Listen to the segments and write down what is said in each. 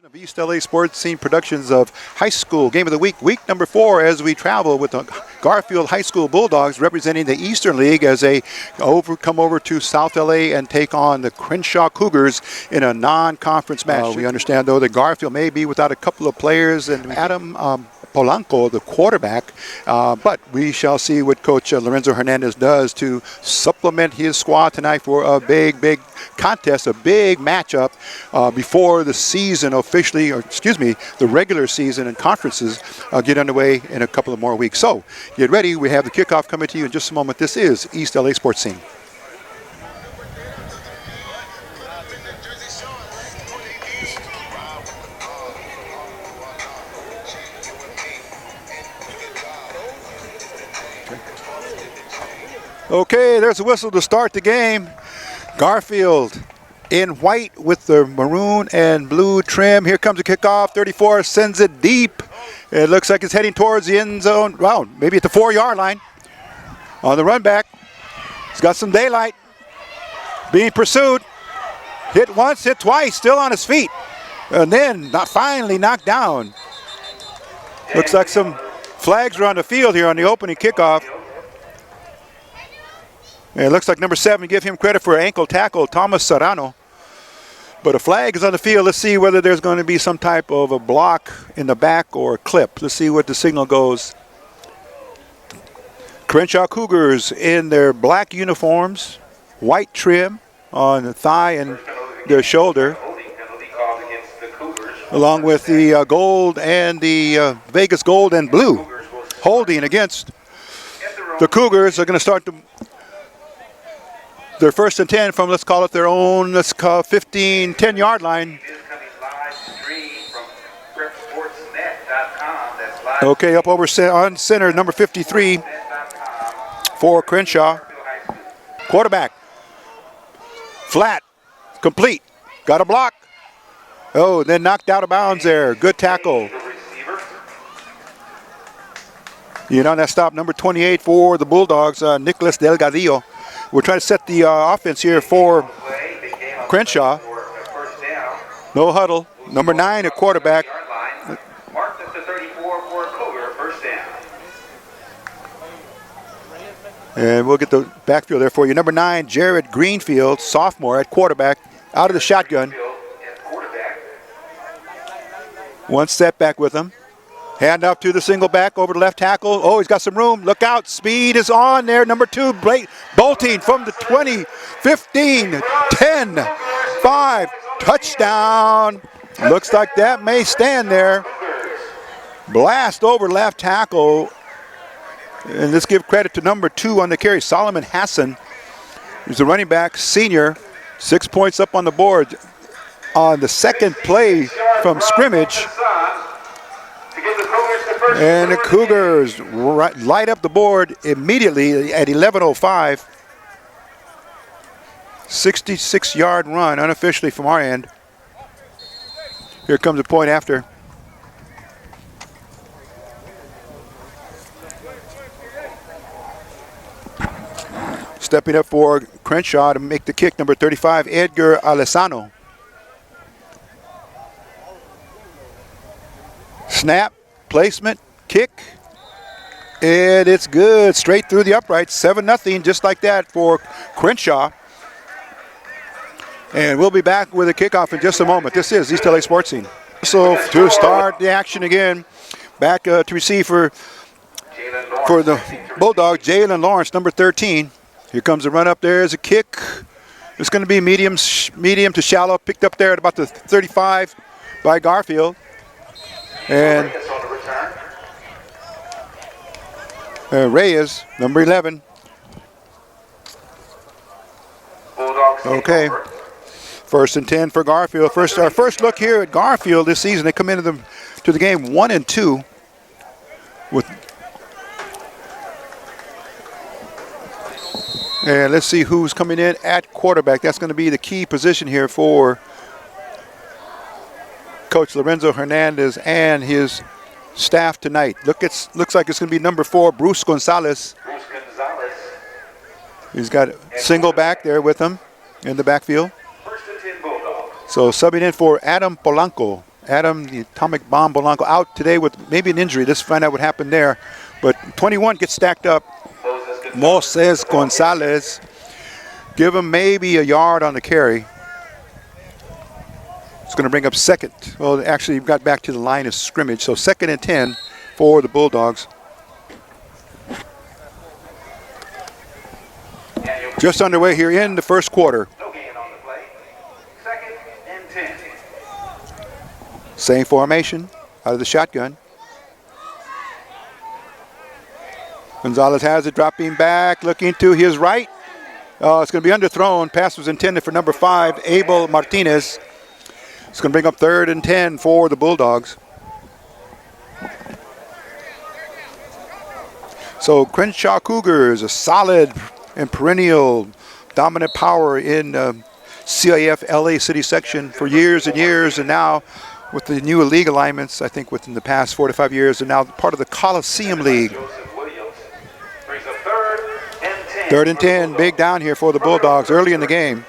Of East LA Sports Scene Productions of High School Game of the Week number 4, as we travel with the Garfield High School Bulldogs representing the Eastern League as they come over to South LA and take on the Crenshaw Cougars in a non-conference match. We understand, though, that Garfield may be without a couple of players, and Adam Polanco, the quarterback, but we shall see what Coach Lorenzo Hernandez does to supplement his squad tonight for a big contest, a big matchup before the season officially, the regular season and conferences get underway in a couple of more weeks. So get ready. We have the kickoff coming to you in just a moment. This is East LA Sports Scene. Okay, there's a whistle to start the game. Garfield in white with the maroon and blue trim. Here comes the kickoff. 34 sends it deep. It looks like it's heading towards the end zone. Well, maybe at the 4-yard line. On the run back. He's got some daylight. Being pursued. Hit once, hit twice, still on his feet. And then finally knocked down. Looks like some flags are on the field here on the opening kickoff. And it looks like number 7, give him credit for ankle tackle, Thomas Serrano. But a flag is on the field. Let's see whether there's going to be some type of a block in the back or a clip. Let's see what the signal goes. Crenshaw Cougars in their black uniforms, white trim on the thigh and their shoulder, along with the gold and the Vegas gold and blue. Holding against the Cougars. Are going to start their 1st and 10 from, let's call it their own, 10-yard line. Okay, up over on center, number 53 for Crenshaw. Quarterback. Flat. Complete. Got a block. Oh, then knocked out of bounds there. Good tackle. On that stop, number 28 for the Bulldogs, Nicholas Delgadillo. We're trying to set the offense here for Crenshaw. No huddle. Number 9 at quarterback. And we'll get the backfield there for you. Number 9, Jared Greenfield, sophomore at quarterback, out of the shotgun. One step back with him. Hand off to the single back over the left tackle. Oh, he's got some room. Look out. Speed is on there. Number 2, bolting from the 20, 15, 10, 5. Touchdown. Looks like that may stand there. Blast over left tackle. And let's give credit to number 2 on the carry, Solomon Hassan. He's a running back, senior. 6 points up on the board on the second play from scrimmage. And the Cougars light up the board immediately at 11:05. 66-yard run unofficially from our end. Here comes the point after. Stepping up for Crenshaw to make the kick, number 35, Edgar Alessano. Snap. Placement, kick, and it's good. Straight through the uprights, 7-0, just like that for Crenshaw. And we'll be back with a kickoff in just a moment. This is East LA Sports Scene. So to start the action again, back to receive for the Bulldogs, Jalen Lawrence, number 13. Here comes the run up there as a kick. It's going to be medium to shallow, picked up there at about the 35 by Garfield. And Reyes, number 11. Okay. 1st and 10 for Garfield. Our first look here at Garfield this season. They come into the game 1-2 and let's see who's coming in at quarterback. That's going to be the key position here for Coach Lorenzo Hernandez and his staff tonight. Looks like it's going to be number 4, Bruce Gonzalez. He's got a single back there with him in the backfield. So subbing in for Adam Polanco Adam, the atomic bomb Polanco, out today with maybe an injury. Let's find out what happened there. But 21 gets stacked up. Moses Gonzalez. Give him maybe a yard on the carry. It's going to bring up second. Well, actually, got back to the line of scrimmage. So 2nd and 10 for the Bulldogs. Just underway here in the first quarter. No gain on the play. 2nd and 10. Same formation out of the shotgun. Gonzalez has it, dropping back, looking to his right. It's going to be underthrown. Pass was intended for number 5, Abel Martinez. It's going to bring up 3rd and 10 for the Bulldogs. So Crenshaw Cougars, a solid and perennial dominant power in CIF LA City section for years and years, and now with the new league alignments, I think within the past 4 to 5 years, and now part of the Coliseum League. 3rd and 10, big down here for the Bulldogs early in the game.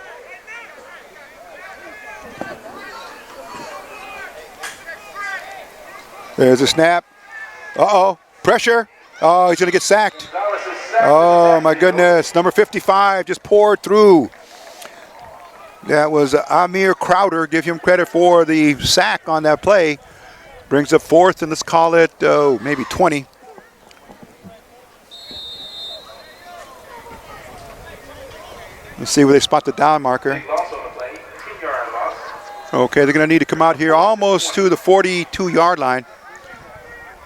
There's a snap. Uh-oh, pressure. Oh, he's going to get sacked. Oh, my goodness. Number 55 just poured through. That was Amir Crowder. Give him credit for the sack on that play. Brings up 4th, and let's call it maybe 20. Let's see where they spot the down marker. Okay, they're going to need to come out here almost to the 42-yard line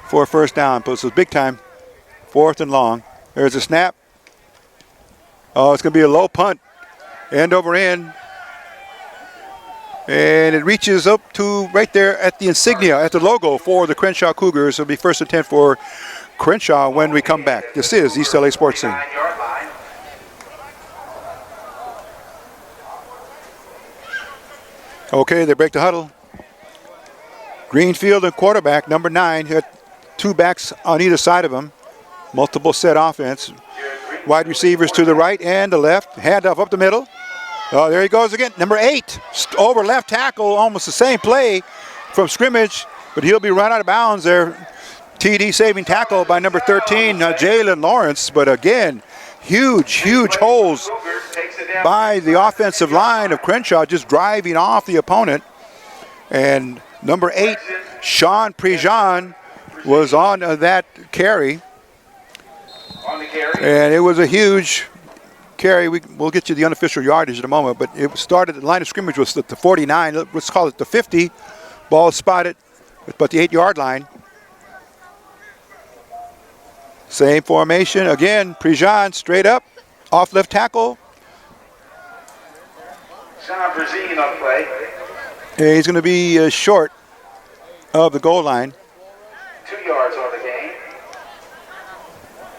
for a first down. But it's big time. 4th and long. There's a snap. Oh, it's going to be a low punt. End over end. And it reaches up to right there at the insignia, at the logo for the Crenshaw Cougars. It'll be 1st and 10 for Crenshaw when we come back. This is East LA Sports Scene. Okay, they break the huddle. Greenfield and quarterback, number 9. Had 2 backs on either side of him. Multiple set offense. Wide receivers to the right and the left. Handoff up the middle. Oh, there he goes again. Number 8, over left tackle, almost the same play from scrimmage, but he'll be run out of bounds there. TD saving tackle by number 13, Jalen Lawrence. But again, huge holes by the offensive line of Crenshaw, just driving off the opponent. And number 8, Sean Prejean, was on that carry. And it was a huge carry. We'll get you the unofficial yardage in a moment, but it started, the line of scrimmage was at the 49, let's call it the 50. Ball spotted, but the 8-yard line. Same formation, again, Prejean straight up, off left tackle. Sean Prejean on play. And he's going to be short of the goal line. 2 yards on the game.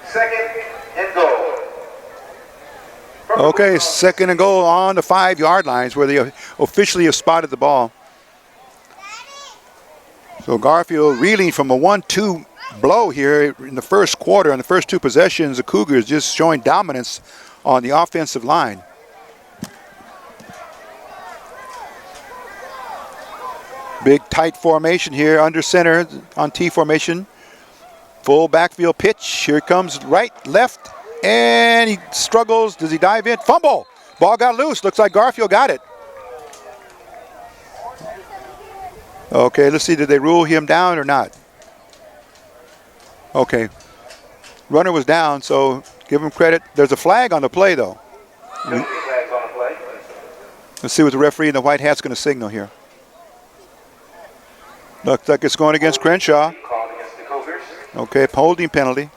2nd and goal. Okay, 2nd and goal on the 5-yard lines where they officially have spotted the ball. So Garfield reeling from a 1-2 blow here in the first quarter. On the first 2 possessions, the Cougars just showing dominance on the offensive line. Big tight formation here under center on T formation. Full backfield pitch. Here comes right, left, and he struggles. Does he dive in? Fumble. Ball got loose. Looks like Garfield got it. Okay, let's see. Did they rule him down or not? Okay. Runner was down, so give him credit. There's a flag on the play, though. Let's see what the referee in the white hat's going to signal here. Looks like it's going against Crenshaw. Okay, holding penalty.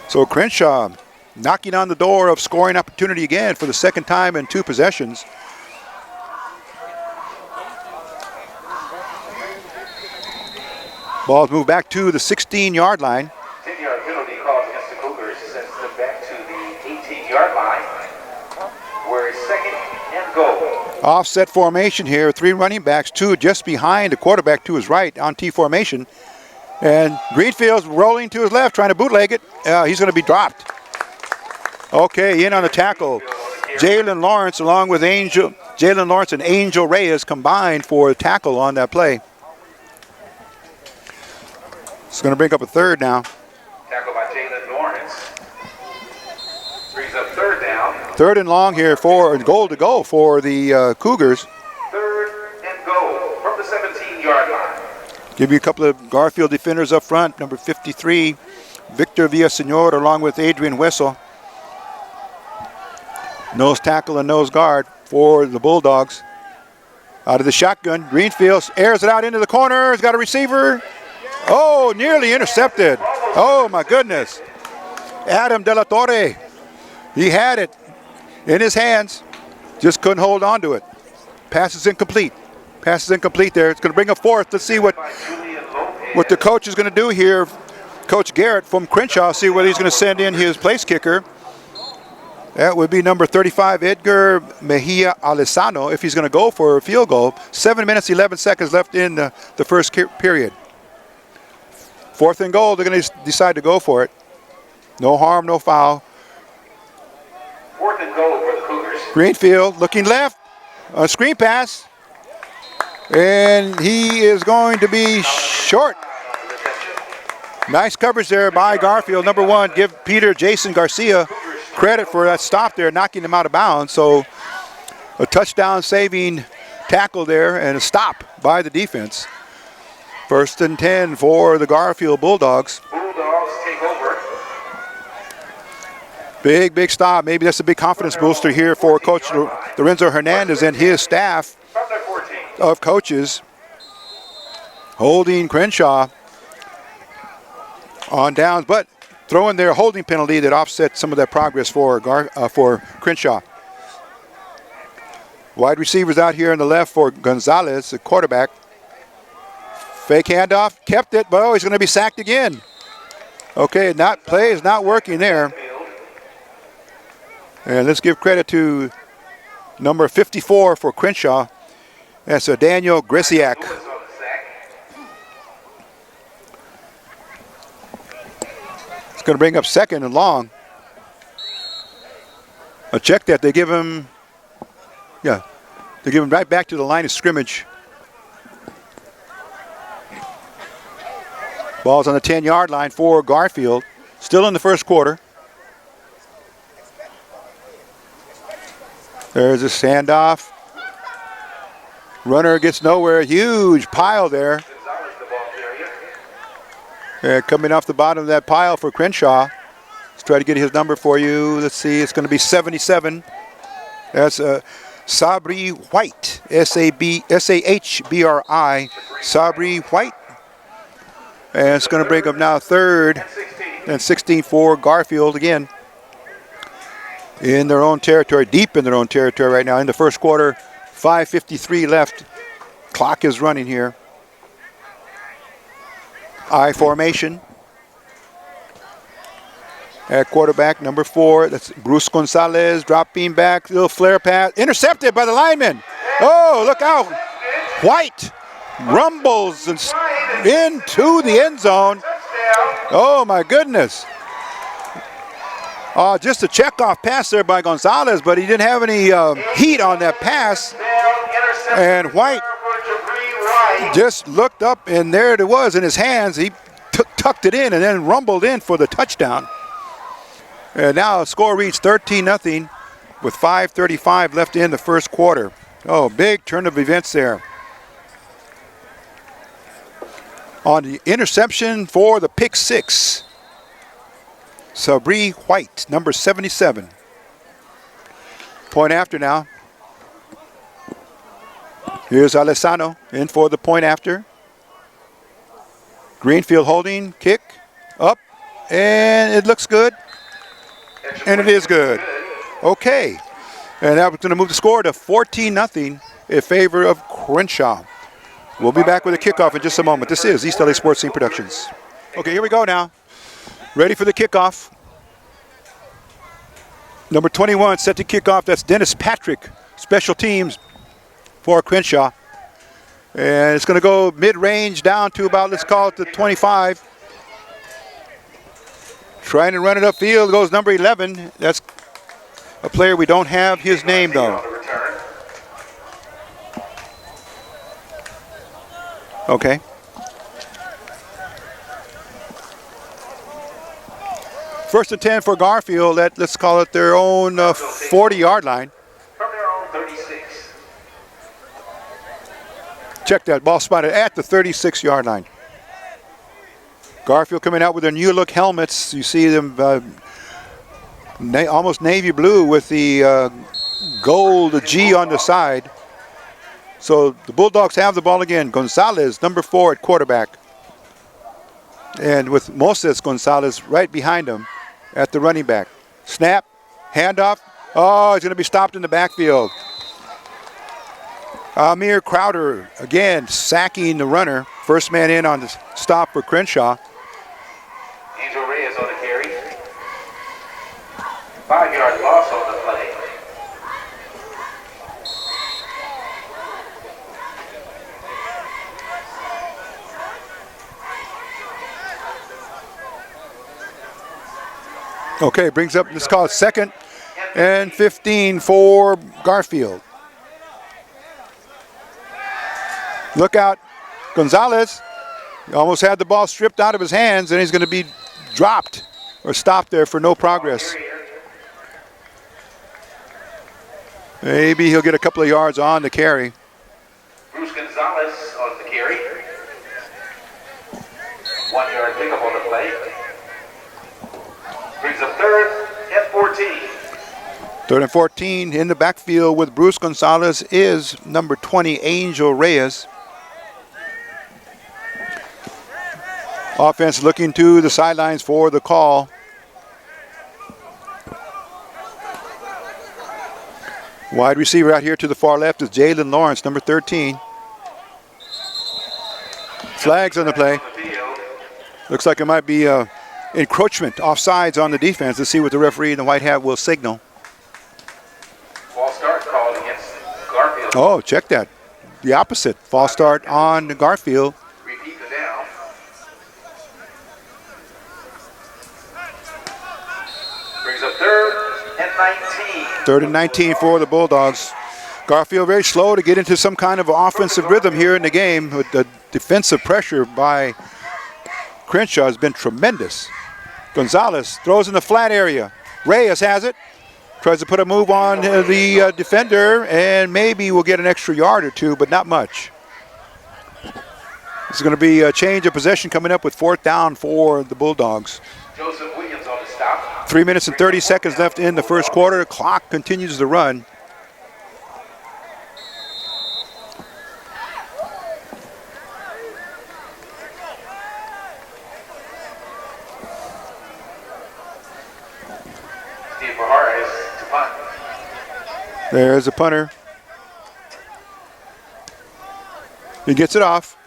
So Crenshaw knocking on the door of scoring opportunity again for the 2nd time in 2 possessions. Ball's moved back to the 16-yard line. 10-yard penalty called against the Cougars. Sends them back to the 18-yard line, where it's 2nd and goal. Offset formation here, 3 running backs, 2 just behind the quarterback to his right on T formation. And Greenfield's rolling to his left, trying to bootleg it. He's going to be dropped. Okay, in on the tackle. Jalen Lawrence along with Jalen Lawrence and Angel Reyes combined for a tackle on that play. It's going to bring up a third now. Tackle by Jalen Lawrence. Brings up third down. Third and long here for goal to go for the Cougars. Third and goal from the 17-yard line. Give you a couple of Garfield defenders up front. Number 53, Victor Villaseñor, along with Adrian Wessel. Nose tackle and nose guard for the Bulldogs. Out of the shotgun, Greenfield airs it out into the corner. He's got a receiver. Oh, nearly intercepted. Oh, my goodness. Adam De La Torre. He had it in his hands. Just couldn't hold on to it. Pass is incomplete. Pass is incomplete there. It's going to bring a fourth. Let's see what the coach is going to do here. Coach Garrett from Crenshaw, see whether he's going to send in his place kicker. That would be number 35, Edgar Mejia Alessano, if he's going to go for a field goal. 7 minutes, 11 seconds left in the first period. Fourth and goal, they're going to decide to go for it. No harm, no foul. Fourth and goal for the Cougars. Greenfield looking left, a screen pass, and he is going to be short. Nice coverage there by Garfield. Number one, give Jason Garcia credit for that stop there, knocking him out of bounds. So a touchdown saving tackle there and a stop by the defense. First and 10 for the Garfield Bulldogs. Bulldogs take over. Big stop. Maybe that's a big confidence booster here for Coach Lorenzo Hernandez and his staff of coaches. Holding Crenshaw on downs, but throwing their holding penalty that offsets some of that progress for Crenshaw. Wide receivers out here on the left for Gonzalez, the quarterback. Fake handoff, kept it, but he's going to be sacked again. Okay, play is not working there. And let's give credit to number 54 for Crenshaw. That's Daniel Grisiak. It's going to bring up second and long. A check that they give him, they give him right back to the line of scrimmage. Ball's on the 10-yard line for Garfield. Still in the first quarter. There's a standoff. Runner gets nowhere. Huge pile there. Coming off the bottom of that pile for Crenshaw. Let's try to get his number for you. Let's see. It's going to be 77. That's Sabri White. S-A-H-B-R-I. Sabri White. And it's going to bring up now third and 16 for Garfield again. In their own territory, deep in their own territory right now. In the first quarter, 5:53 left. Clock is running here. I formation. At quarterback, number 4, that's Bruce Gonzalez, dropping back, little flare pass, intercepted by the lineman. Oh, look out. White rumbles into the end zone. Oh, my goodness. Just a checkoff pass there by Gonzalez, but he didn't have any heat on that pass. And White just looked up, and there it was in his hands. He tucked it in and then rumbled in for the touchdown. And now the score reads 13-0 with 5:35 left in the first quarter. Oh, big turn of events there. On the interception for the pick six, Sabri White, number 77. Point after now. Here's Alessano in for the point after. Greenfield holding, kick, up, and it looks good. And it is good. Okay. And that was going to move the score to 14-0 in favor of Crenshaw. We'll be back with a kickoff in just a moment. This is East LA Sports Scene Productions. Okay, here we go now. Ready for the kickoff. Number 21 set to kick off. That's Dennis Patrick, special teams for Crenshaw. And it's going to go mid-range down to about, let's call it the 25. Trying to run it upfield goes number 11. That's a player we don't have his name though. On the return. Okay. First and 10 for Garfield at, let's call it their own 40-yard line. From their own 36. Check that, ball spotted at the 36-yard line. Garfield coming out with their new look helmets. You see them almost navy blue with the gold G on the side. So the Bulldogs have the ball again. Gonzalez, number 4 at quarterback. And with Moses Gonzalez right behind him at the running back. Snap, handoff. Oh, he's going to be stopped in the backfield. Amir Crowder, again, sacking the runner. First man in on the stop for Crenshaw. Angel Reyes on the carry. 5-yard loss on the play. Okay, brings up, let's call it 2nd and 15 for Garfield. Look out, Gonzalez. He almost had the ball stripped out of his hands, and he's going to be dropped or stopped there for no progress. Maybe he'll get a couple of yards on the carry. Bruce Gonzalez on the carry. 1-yard pickup on the play. Brings up 3rd and 14. 3rd and 14 in the backfield with Bruce Gonzalez is number 20, Angel Reyes. Offense looking to the sidelines for the call. Wide receiver out here to the far left is Jalen Lawrence, number 13. Flags on the play. Looks like it might be encroachment, offsides on the defense. Let's see what the referee in the white hat will signal. False start called against Garfield. Oh, check that. The opposite. False start on Garfield. Repeat the down. Brings up 3rd and 19. 3rd and 19 for the Bulldogs. Garfield very slow to get into some kind of offensive rhythm here in the game. With the defensive pressure by Crenshaw has been tremendous. Gonzalez throws in the flat area. Reyes has it. Tries to put a move on the defender, and maybe we'll get an extra yard or two, but not much. This is going to be a change of possession coming up with 4th down for the Bulldogs. Joseph Williams on the stop. 3 minutes and 30 seconds left in the first quarter. Clock continues to run. There's a punter. He gets it off.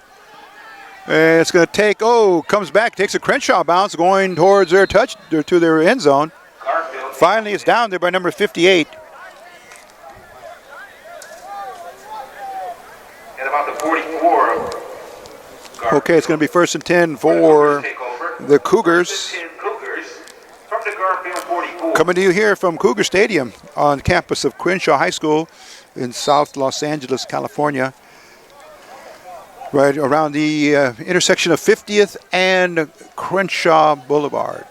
And it's going to take, comes back, takes a Crenshaw bounce going towards their to their end zone. Garfield. Finally, it's down there by number 58. At about the 44. Garfield. Okay, it's going to be 1st and 10 for the Cougars. From the Garfield 44. Coming to you here from Cougar Stadium on campus of Crenshaw High School in South Los Angeles, California. Right around the intersection of 50th and Crenshaw Boulevard.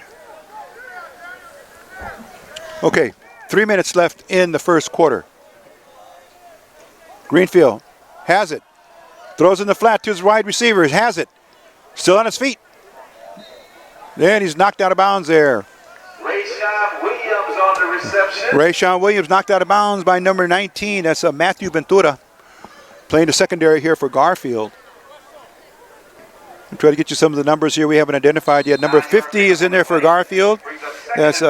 Okay, 3 minutes left in the first quarter. Greenfield has it. Throws in the flat to his wide receiver. Has it. Still on his feet. Then he's knocked out of bounds there. Rayshawn Williams on the reception. Rayshawn Williams knocked out of bounds by number 19. That's Matthew Ventura. Playing the secondary here for Garfield. I'll try to get you some of the numbers here we haven't identified yet. Number 50 is in there for Garfield. That's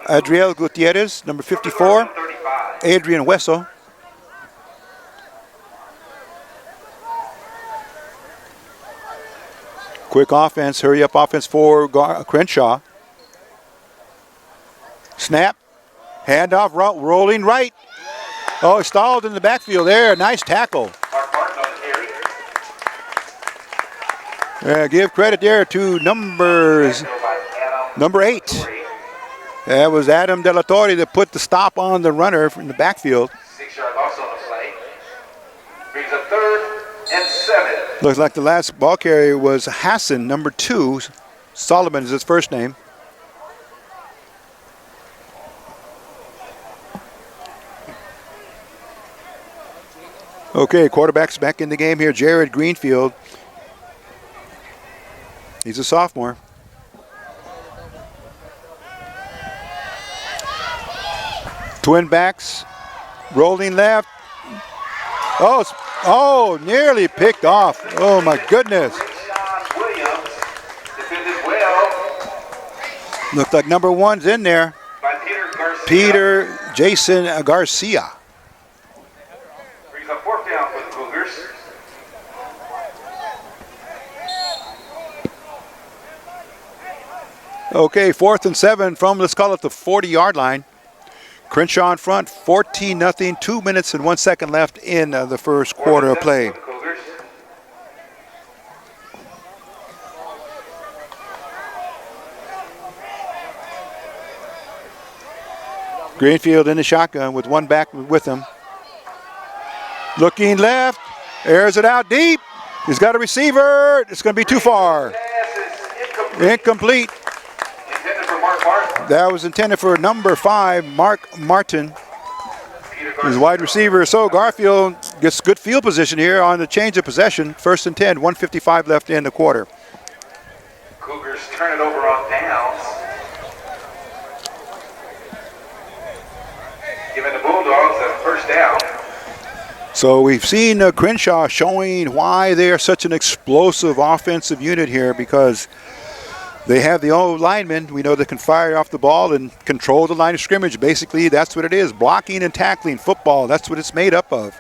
Adriel Gutierrez. Number 54, Adrian Hueso. Quick offense, hurry up offense for Crenshaw. Snap, handoff, rolling right. Oh, he stalled in the backfield there. Nice tackle. Give credit there to number 8. That was Adam De La Torre that put the stop on the runner from the backfield. 6-yard loss on the play. Brings up 3rd and 7. Looks like the last ball carrier was Hassan, number 2. Solomon is his first name. Okay, quarterback's back in the game here. Jared Greenfield. He's a sophomore. Twin backs, rolling left. Oh, nearly picked off. Oh my goodness. Williams defended well Looked like number 1's in there. by Peter Garcia. Peter Jason Garcia. Brings up 4th down for the Cougars. Okay, 4th and 7 from, let's call it the 40-yard line. Crenshaw in front, 14-0, 2 minutes and 1 second left in the first quarter of play. For the Cougars. Greenfield in the shotgun with 1 back with him. Looking left, airs it out deep. He's got a receiver. It's going to be too far. Pass is Incomplete. intended for Mark Martin. That was intended for number 5, Mark Martin, Peter his wide receiver. So Garfield gets good field position here on the change of possession. 1st and 10, 1:55 left in the quarter. Cougars turn it over on downs. Giving the Bulldogs a 1st down. So we've seen Crenshaw showing why they are such an explosive offensive unit here, because they have the old linemen. We know they can fire off the ball and control the line of scrimmage. Basically, that's what it is. Blocking and tackling football. That's what it's made up of.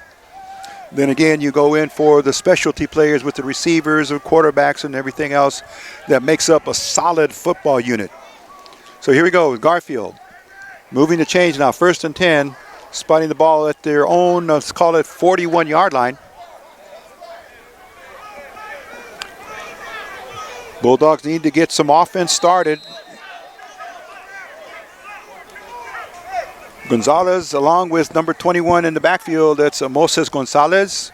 Then again, you go in for the specialty players with the receivers and quarterbacks and everything else that makes up a solid football unit. So here we go with Garfield. Moving the change now. 1st and 10. Spotting the ball at their own, let's call it 41-yard line. Bulldogs need to get some offense started. Gonzalez along with number 21 in the backfield. That's Moses Gonzalez.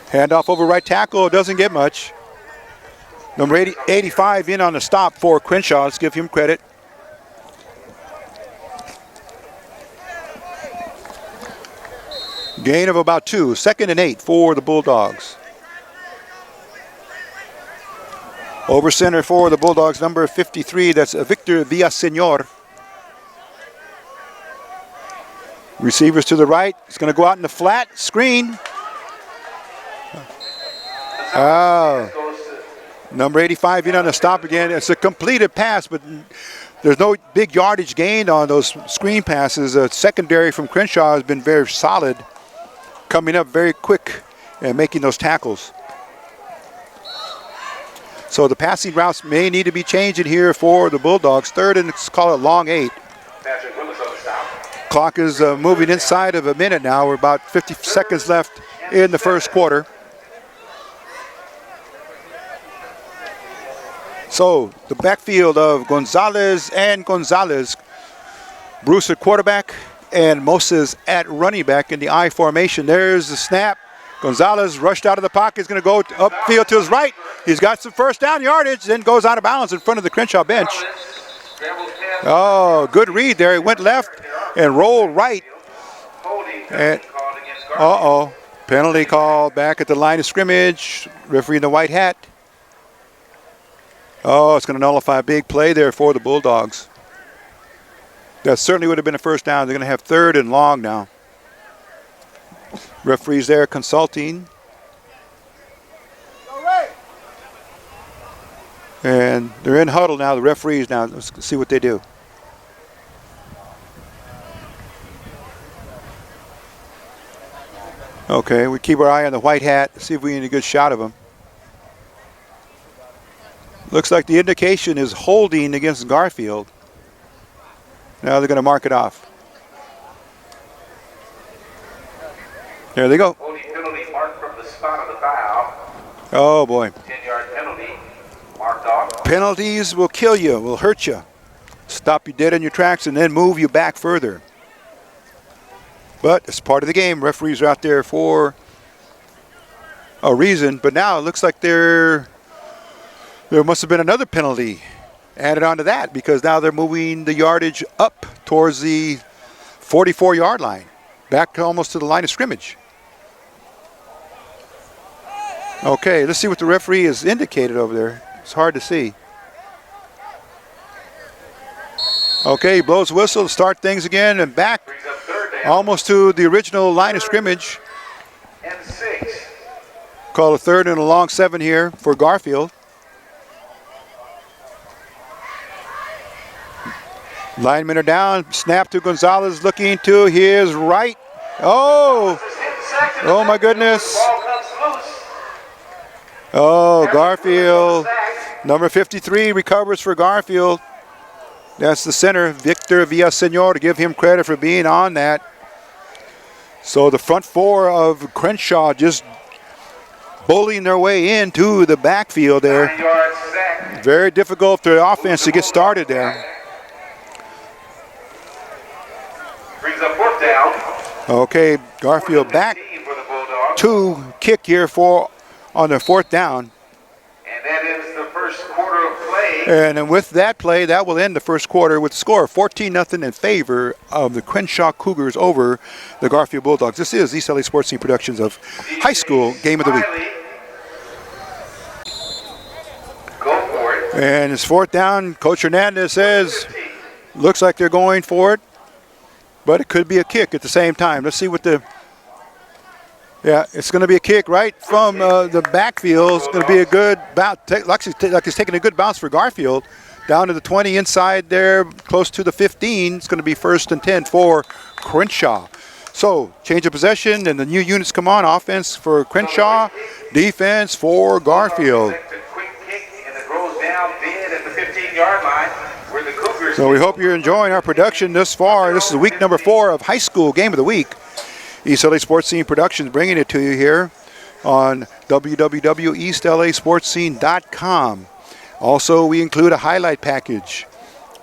Handoff over right tackle. Doesn't get much. Number 85 in on the stop for Crenshaw. Let's give him credit. Gain of about 2. 2nd and 8 for the Bulldogs. Over center for the Bulldogs, number 53. That's Victor Villaseñor. Receivers to the right. It's going to go out in the flat. Screen. Number 85 in on the stop again. It's a completed pass, but there's no big yardage gained on those screen passes. Secondary from Crenshaw has been very solid, coming up very quick and making those tackles. So the passing routes may need to be changing here for the Bulldogs. 3rd and let's call it long 8. Patrick Willis on the stop. Clock is moving inside of a minute now. We're about 50 seconds left in the first quarter. So the backfield of Gonzalez and Gonzalez. Bruce at quarterback and Moses at running back in the I formation. There's the snap. Gonzalez rushed out of the pocket. He's going to go upfield to his right. He's got some 1st down yardage, then goes out of bounds in front of the Crenshaw bench. Oh, good read there. He went left and rolled right. And, penalty called back at the line of scrimmage. Referee in the white hat. Oh, it's going to nullify a big play there for the Bulldogs. That certainly would have been a 1st down. They're going to have 3rd and long now. Referees there consulting. And they're in huddle now, the referees now. Let's see what they do. Okay, we keep our eye on the white hat, see if we get a good shot of him. Looks like the indication is holding against Garfield. Now they're going to mark it off. There they go. Holding penalty marked from the spot of the foul. Oh boy. 10-yard penalty marked off. Penalties will kill you, will hurt you, stop you dead in your tracks, and then move you back further. But it's part of the game. Referees are out there for a reason. But now it looks like there must have been another penalty added onto that, because now they're moving the yardage up towards the 44-yard line, back to almost to the line of scrimmage. Okay, let's see what the referee has indicated over there. It's hard to see. Okay, he blows whistle to start things again, and back almost to the original line of scrimmage. And 6. Call a third and a long 7 here for Garfield. Linemen are down. Snap to Gonzalez, looking to his right. Oh my goodness. Oh, Garfield. Number 53 recovers for Garfield. That's the center, Victor Villaseñor, to give him credit for being on that. So the front four of Crenshaw just bullying their way into the backfield there. Very difficult for the offense to get started there. Brings up 4th down. Okay, Garfield back to kick here on the 4th down. And that is the first quarter of play. And then with that play, that will end the first quarter with the score of 14-0 in favor of the Crenshaw Cougars over the Garfield Bulldogs. This is East LA Sports Team Productions of High School Game of the Week. Go for it. And it's 4th down. Coach Hernandez says, looks like they're going for it, but it could be a kick at the same time. Let's see what it's going to be a kick right from the backfield. It's going to be a good bounce. Like it's taking a good bounce for Garfield. Down to the 20 inside there, close to the 15. It's going to be 1st and 10 for Crenshaw. So, change of possession, and the new units come on. Offense for Crenshaw, defense for Garfield. Quick kick, and it rolls down dead at the 15-yard line where the Cougars. So we hope you're enjoying our production thus far. This is week number 4 of High School Game of the Week. East LA Sports Scene Productions bringing it to you here on www.eastlasportscene.com. Also, we include a highlight package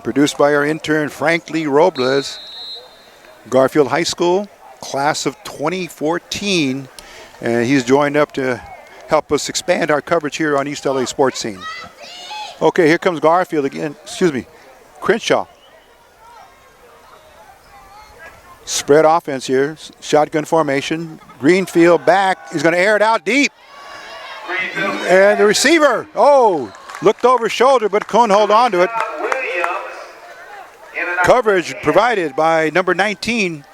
produced by our intern Frank Lee Robles, Garfield High School, class of 2014, and he's joined up to help us expand our coverage here on East LA Sports Scene. Okay, here comes Garfield again, Crenshaw. Spread offense here, shotgun formation. Greenfield back, he's going to air it out deep. And the receiver, looked over his shoulder, but couldn't hold on to it. Coverage provided by number 19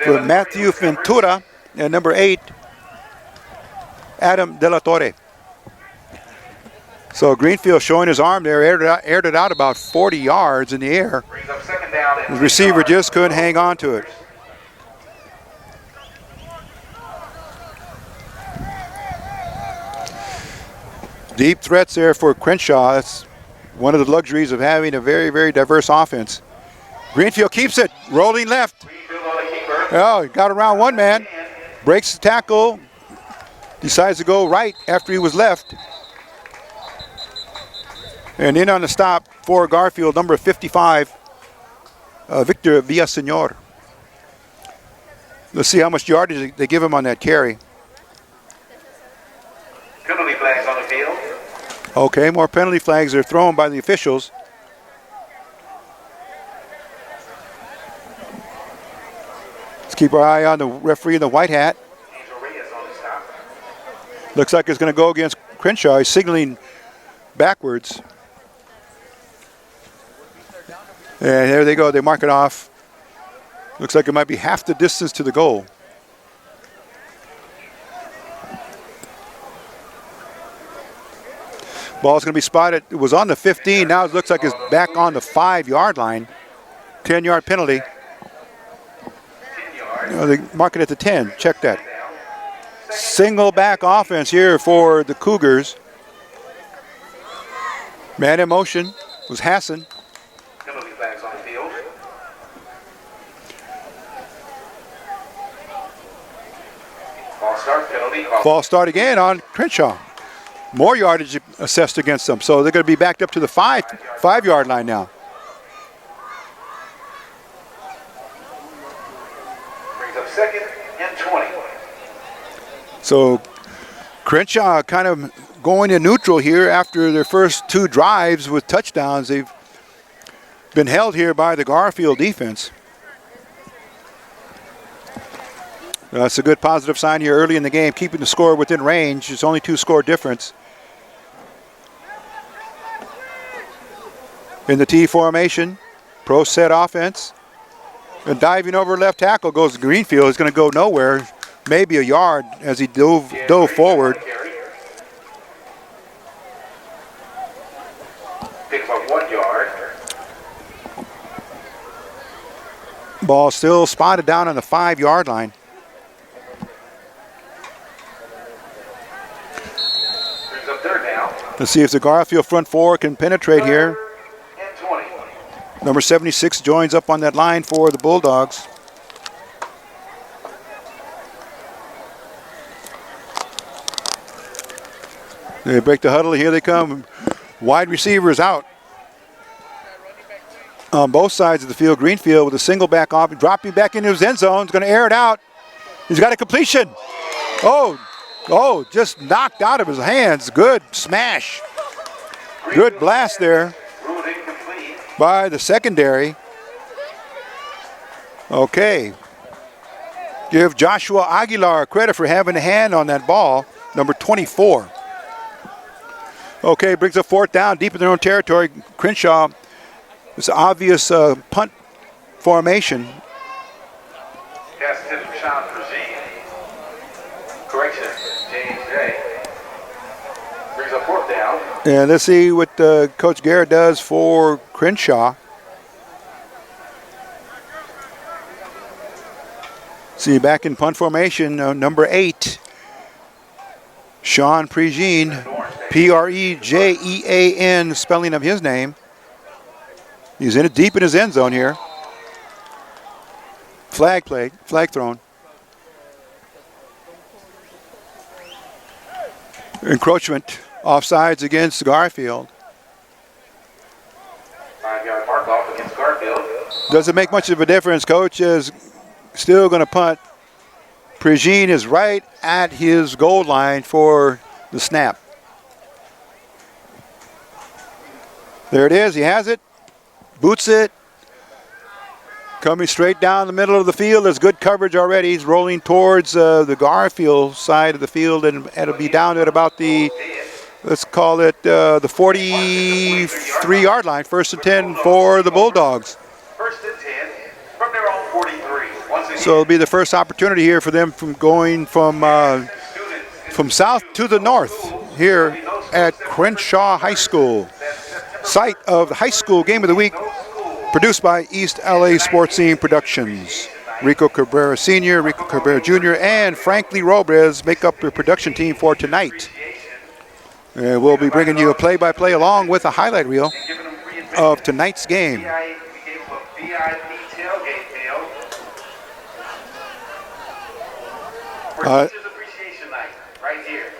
for Matthew Ventura and number 8, Adam De La Torre. So Greenfield showing his arm there, aired it out about 40 yards in the air. The receiver just couldn't hang on to it. Deep threats there for Crenshaw. That's one of the luxuries of having a very, very diverse offense. Greenfield keeps it, rolling left. Oh, he got around one man, breaks the tackle, decides to go right after he was left. And in on the stop for Garfield, number 55, Victor Villaseñor. Let's see how much yardage they give him on that carry. Penalty flags on the field. Okay, more penalty flags are thrown by the officials. Let's keep our eye on the referee in the white hat. Looks like it's going to go against Crenshaw. He's signaling backwards. And there they go. They mark it off. Looks like it might be half the distance to the goal. Ball's going to be spotted. It was on the 15. Now it looks like it's back on the 5-yard line. 10-yard penalty. They mark it at the 10. Check that. Single back offense here for the Cougars. Man in motion was Hassan. Penalty flags on the field. False start penalty. False start again on Crenshaw. more yardage assessed against them. So they're going to be backed up to the 5-yard line now. Brings up 2nd and 20. So Crenshaw kind of going in neutral here after their first 2 drives with touchdowns. They've been held here by the Garfield defense. That's a good positive sign here early in the game, keeping the score within range. It's only 2-score difference. In the T formation, pro set offense. And diving over left tackle goes Greenfield. He's going to go nowhere, maybe a yard as he dove forward. Picks up 1 yard. Ball still spotted down on the 5-yard line. Brings up 3rd down. Let's see if the Garfield front 4 can penetrate here. 3rd and 20. Number 76 joins up on that line for the Bulldogs. They break the huddle. Here they come. Wide receivers out. On both sides of the field, Greenfield with a single back off, dropping back into his end zone. He's going to air it out. He's got a completion. Oh, just knocked out of his hands. Good smash. Good blast there by the secondary. Okay. Give Joshua Aguilar credit for having a hand on that ball, number 24. Okay, brings a 4th down deep in their own territory. Crenshaw, it's an obvious punt formation. Pass tip from Sean Progene. Correction, James J. Brings up 4th down. And let's see what Coach Garrett does for Crenshaw. See, back in punt formation, number 8, Sean Progene, Prejean, spelling of his name. He's in it deep in his end zone here. Flag thrown. Encroachment, offsides against Garfield. 5-yard mark off against Garfield. Doesn't make much of a difference. Coach is still going to punt. Progene is right at his goal line for the snap. There it is. He has it. Boots it. Coming straight down the middle of the field. There's good coverage already. He's rolling towards the Garfield side of the field, and it'll be down at about the, let's call it the 43-yard line. 1st and 10 for the Bulldogs. 1st and 10 from their own 43. So it'll be the first opportunity here for them from going from south to the north here at Crenshaw High School, site of the high school game of the week, produced by East LA Sports Scene Productions. Rico Cabrera Sr., Rico Cabrera Jr., and Frank Lee Robles make up the production team for tonight. We'll be bringing you a play-by-play along with a highlight reel of tonight's game.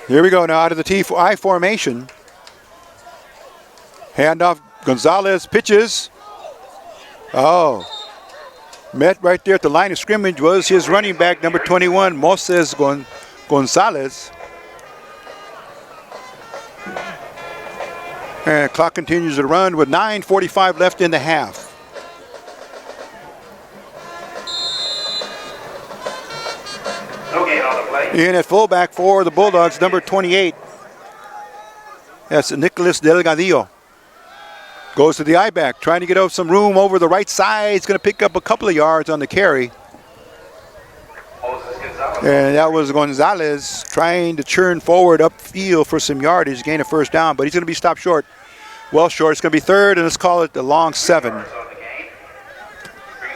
Here we go now out of the T-I formation. Handoff, Gonzalez pitches. Oh, met right there at the line of scrimmage was his running back, number 21, Moses Gonzalez. And clock continues to run with 9:45 left in the half. No gain on the play. In at fullback for the Bulldogs, number 28. That's Nicholas Delgadillo. Goes to the I-back, trying to get some room over the right side. He's going to pick up a couple of yards on the carry. And that was Gonzalez trying to churn forward upfield for some yardage, gain a 1st down, but he's going to be stopped short. Well short. It's going to be 3rd, and let's call it the long 7. Brings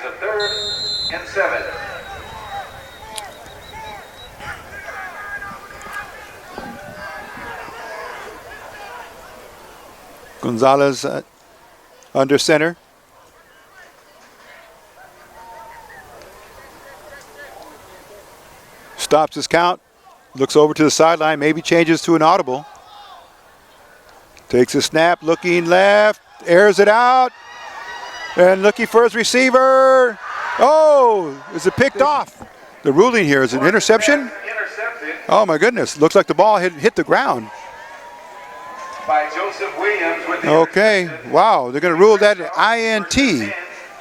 a 3rd and 7. Gonzalez under center. Stops his count. Looks over to the sideline. Maybe changes to an audible. Takes a snap, looking left, airs it out, and looking for his receiver. Oh, is it picked off? The ruling here is an interception? Oh my goodness, looks like the ball hit the ground. By Joseph Williams with the Okay, wow, they're going to rule that INT.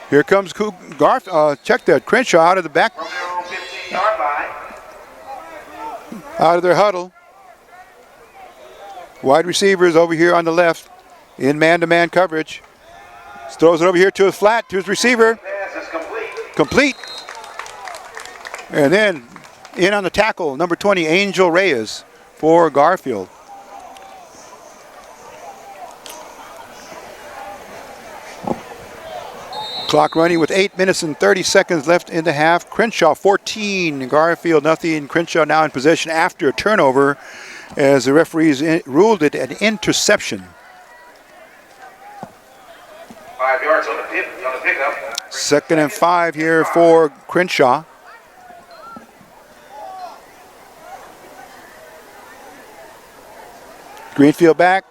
Here comes Garfield. Check that, Crenshaw out of the back, from their own 15-yard line. out of their huddle. Wide receivers over here on the left in man-to-man coverage. Throws it over here to his flat, to his receiver. Pass is complete. Complete. And then in on the tackle, number 20, Angel Reyes for Garfield. Clock running with 8 minutes and 30 seconds left in the half. Crenshaw 14, Garfield nothing. Crenshaw now in possession after a turnover as the referees ruled it an interception. 5 yards on the pickup. 2nd and 5 here for Crenshaw. Greenfield back.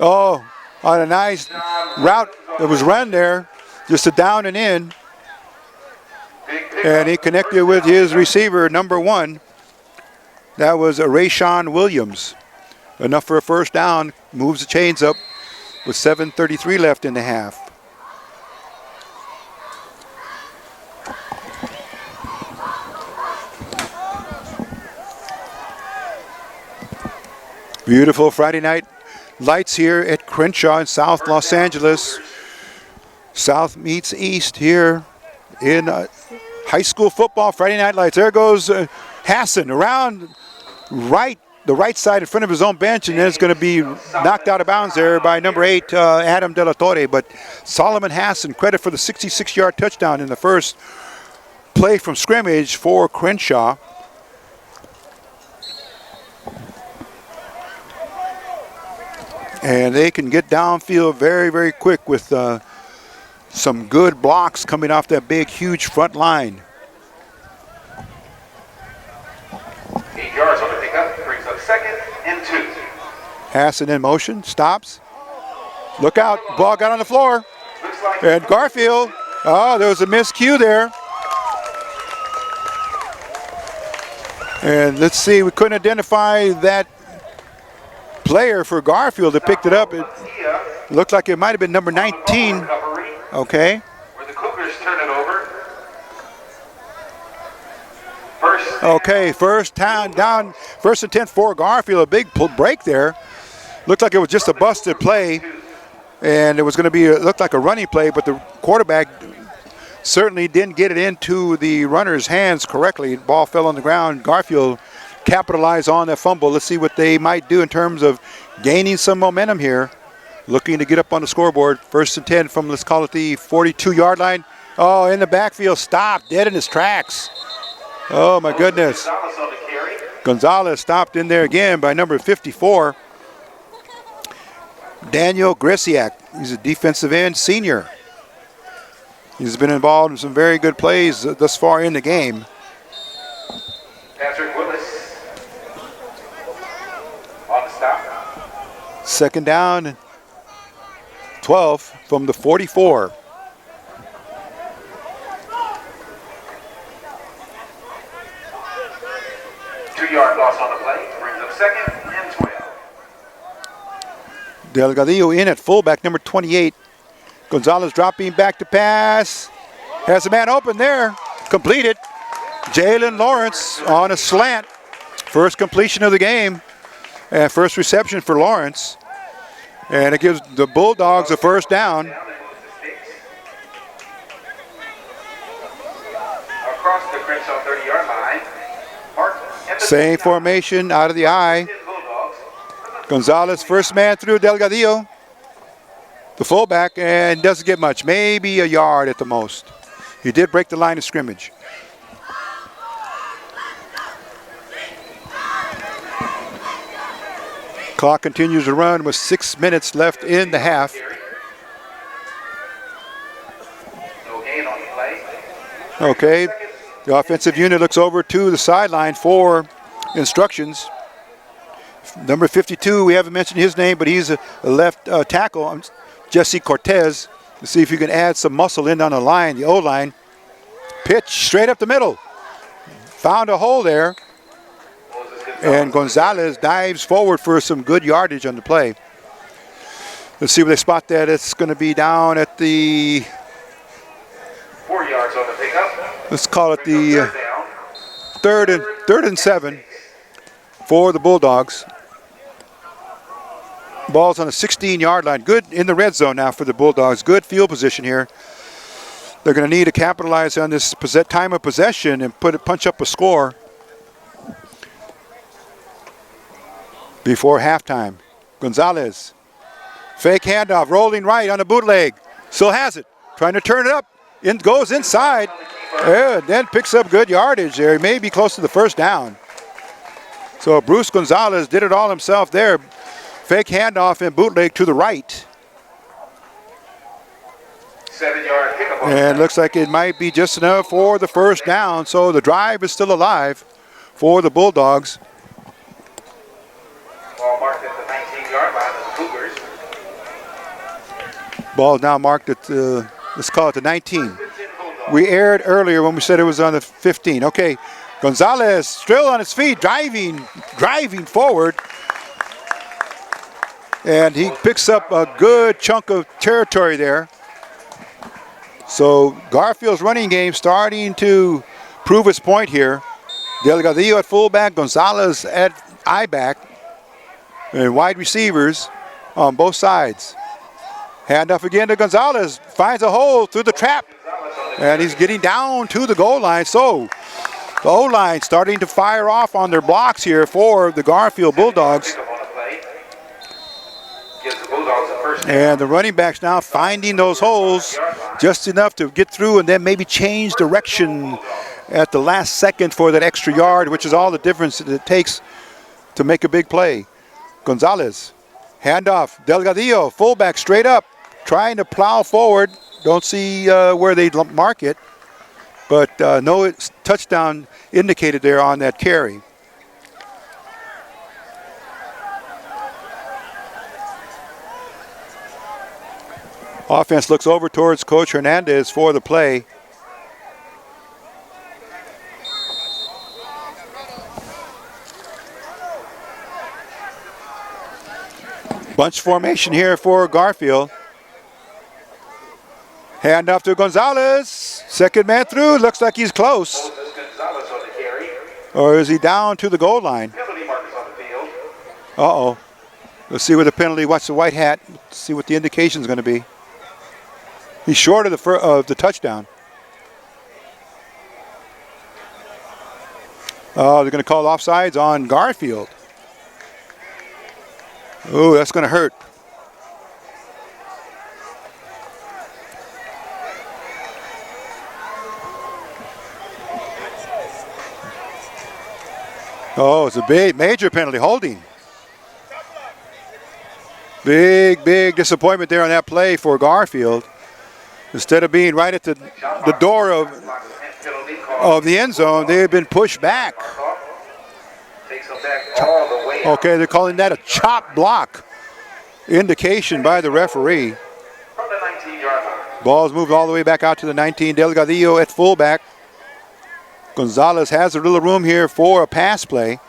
Oh, on a nice route that was run there, just a down and in. And he connected with his receiver, number 1. That was Rayshawn Williams. Enough for a first down, moves the chains up with 7:33 left in the half. Beautiful Friday night lights here at Crenshaw in South Los Angeles. South meets East here in high school football. Friday night lights. There goes Hassan around the right side in front of his own bench, and then it's going to be knocked out of bounds there by number 8, Adam De La Torre. But Solomon Hassan, credit for the 66-yard touchdown in the first play from scrimmage for Crenshaw. And they can get downfield very, very quick with some good blocks coming off that big, huge front line. 8 yards on the pickup, brings up 2nd and 2. Hassan in motion, stops. Look out, ball got on the floor. Looks like And Garfield, oh, there was a miscue there. And let's see, we couldn't identify that player for Garfield that picked it up. It looked like it might have been number 19. recovery, Okay. where the Cougars turn it over. First Okay, first and 10 for Garfield. A big break there. Looked like it was just a busted play, and it was going to be looked like a running play, but the quarterback certainly didn't get it into the runner's hands correctly. The ball fell on the ground. Garfield capitalized on that fumble. Let's see what they might do in terms of gaining some momentum here. Looking to get up on the scoreboard. 1st and 10 from, let's call it the 42-yard line. Oh, in the backfield, stopped, dead in his tracks. Oh, my goodness. Gonzalez on the carry. Gonzalez stopped in there again by number 54. Daniel Grisiak. He's a defensive end senior. He's been involved in some very good plays thus far in the game. Patrick Willis on the stop. 2nd down and 12 from the 44. Two-yard loss on the play, brings up 2nd and 12. Delgadillo in at fullback, number 28. Gonzalez dropping back to pass. Has a man open there. Completed. Jalen Lawrence on a slant. First completion of the game. And first reception for Lawrence. And it gives the Bulldogs a first down. Across the Crenshaw 30-yard line. Same formation out of the eye. Gonzalez, first man through Delgadillo. The fullback, and doesn't get much, maybe a yard at the most. He did break the line of scrimmage. Clock continues to run with 6 minutes left in the half. No gain on the play. Okay, the offensive unit looks over to the sideline for instructions. Number 52, we haven't mentioned his name, but he's a left tackle, Jesse Cortez. Let's see if you can add some muscle in on the line, the O-line. Pitch straight up the middle. Found a hole there. And Gonzalez dives forward for some good yardage on the play. Let's see where they spot that. It's going to be down at the... 4 yards on the pickup. Let's call it the third and 7 for the Bulldogs. Ball's on the 16-yard line. Good in the red zone now for the Bulldogs. Good field position here. They're going to need to capitalize on this time of possession and punch up a score before halftime. Gonzalez. Fake handoff, rolling right on a bootleg. Still has it. Trying to turn it up. Goes inside. Yeah, then picks up good yardage there. He may be close to the first down. So Bruce Gonzalez did it all himself there. Fake handoff and bootleg to the right. 7-yard pickup. And looks like it might be just enough for the first down. So the drive is still alive for the Bulldogs. Ball marked at the 19-yard line of the Cougars. Ball now marked at, let's call it the 19. We aired earlier when we said it was on the 15. Okay, Gonzalez still on his feet, driving forward. And he picks up a good chunk of territory there. So Garfield's running game starting to prove its point here. Delgadillo at fullback, Gonzalez at I-back, and wide receivers on both sides. Handoff again to Gonzalez, finds a hole through the trap, and he's getting down to the goal line. So the O-line starting to fire off on their blocks here for the Garfield Bulldogs. And the running backs now finding those holes just enough to get through and then maybe change direction at the last second for that extra yard, which is all the difference that it takes to make a big play. Gonzalez, handoff, Delgadillo, fullback straight up, trying to plow forward. Don't see where they mark it, but no touchdown indicated there on that carry. Offense looks over towards Coach Hernandez for the play. Bunch formation here for Garfield. Hand off to Gonzalez. Second man through. Looks like he's close. Or is he down to the goal line? Uh-oh. Let's see where the penalty, watch the white hat. Let's see what the indication is going to be. He's short of the touchdown. Oh, they're going to call offsides on Garfield. Oh, that's going to hurt. Oh, it's a big, major penalty, holding. Big disappointment there on that play for Garfield. Instead of being right at the door of the end zone, they have been pushed back. Okay, they're calling that a chop block. Indication by the referee. Ball's moved all the way back out to the 19. Delgadillo at fullback. Gonzalez has a little room here for a pass play.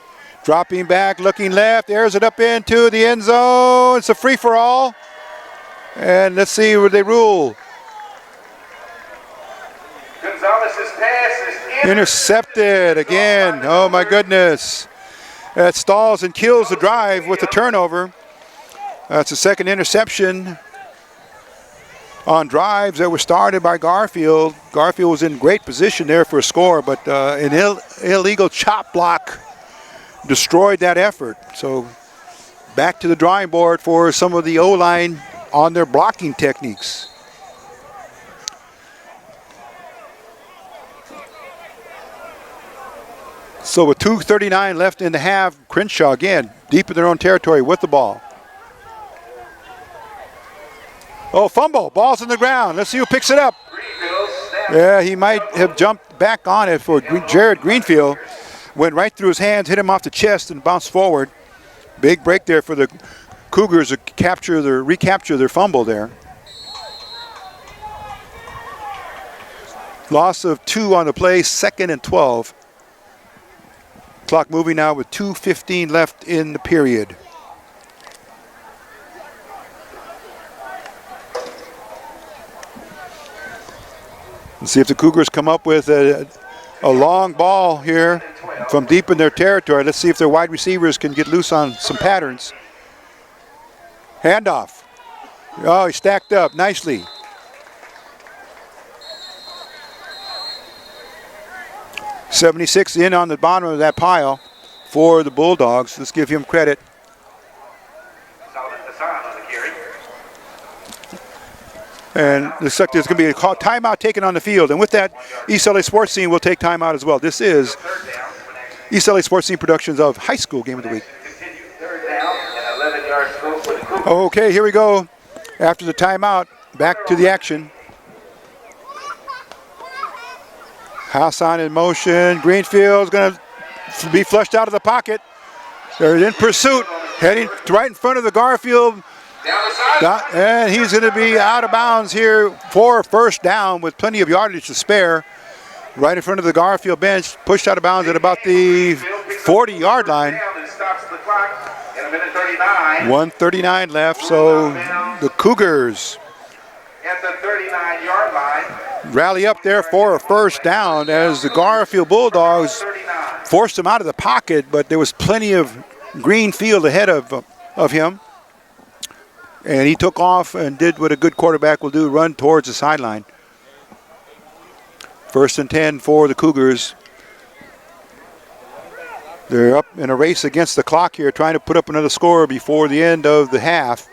Dropping back, looking left, airs it up into the end zone. It's a free-for-all. And let's see where they rule. Gonzalez's pass is intercepted again. Oh my goodness. That stalls and kills the drive with the turnover. That's the second interception on drives that were started by Garfield. Garfield was in great position there for a score, but an illegal chop block destroyed that effort. So back to the drawing board for some of the O-line on their blocking techniques. So with 2:39 left in the half, Crenshaw again deep in their own territory with the ball. Oh, fumble. Ball's on the ground. Let's see who picks it up. Yeah, he might have jumped back on it for Jared Greenfield. Went right through his hands, hit him off the chest, and bounced forward. Big break there for the Cougars to recapture their fumble there. Loss of 2 on the play, 2nd and 12. Clock moving now with 2:15 left in the period. Let's see if the Cougars come up with a long ball here from deep in their territory. Let's see if their wide receivers can get loose on some patterns. Handoff. Oh, he stacked up nicely. .76 in on the bottom of that pile for the Bulldogs. Let's give him credit. And looks like there's going to be a timeout taken on the field. And with that, East LA Sports Scene will take timeout as well. This is East LA Sports Scene Productions of High School Game of the Week. Okay, here we go. After the timeout, back to the action. Hassan in motion. Greenfield's going to be flushed out of the pocket. They're in pursuit, heading right in front of the Garfield. And he's going to be out of bounds here for first down with plenty of yardage to spare. Right in front of the Garfield bench, pushed out of bounds at about the 40-yard line. 1:39 left, so the Cougars at the 39-yard line rally up there for a first down as the Garfield Bulldogs forced him out of the pocket, but there was plenty of green field ahead of him. And he took off and did what a good quarterback will do, run towards the sideline. 1st and 10 for the Cougars. They're up in a race against the clock here, trying to put up another score before the end of the half.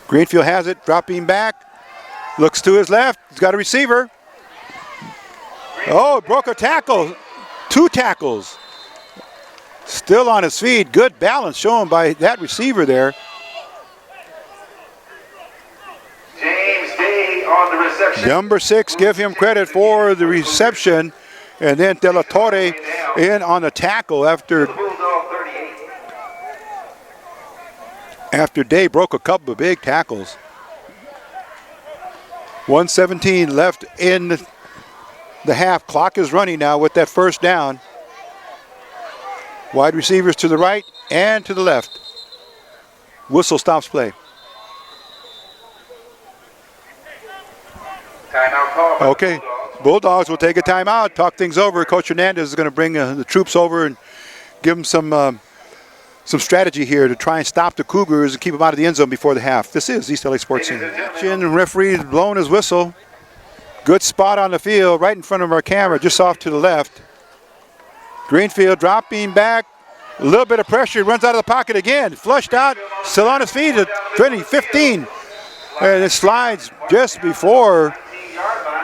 Greenfield has it, dropping back. Looks to his left, he's got a receiver. Oh, broke a tackle, 2 tackles. Still on his feet, good balance shown by that receiver there. James Day on the reception. Number 6, give him credit for the reception. And then De La Torre in on the tackle after Day broke a couple of big tackles. 1:17 left in the half. Clock is running now with that first down. Wide receivers to the right and to the left. Whistle stops play. Timeout call. Okay, Bulldogs will take a timeout, talk things over. Coach Hernandez is going to bring the troops over and give them some strategy here to try and stop the Cougars and keep them out of the end zone before the half. This is East LA Sports Scene. Referee blowing his whistle. Good spot on the field, right in front of our camera, just off to the left. Greenfield dropping back, a little bit of pressure, runs out of the pocket again, flushed out, still on his feet at 15. And it slides just before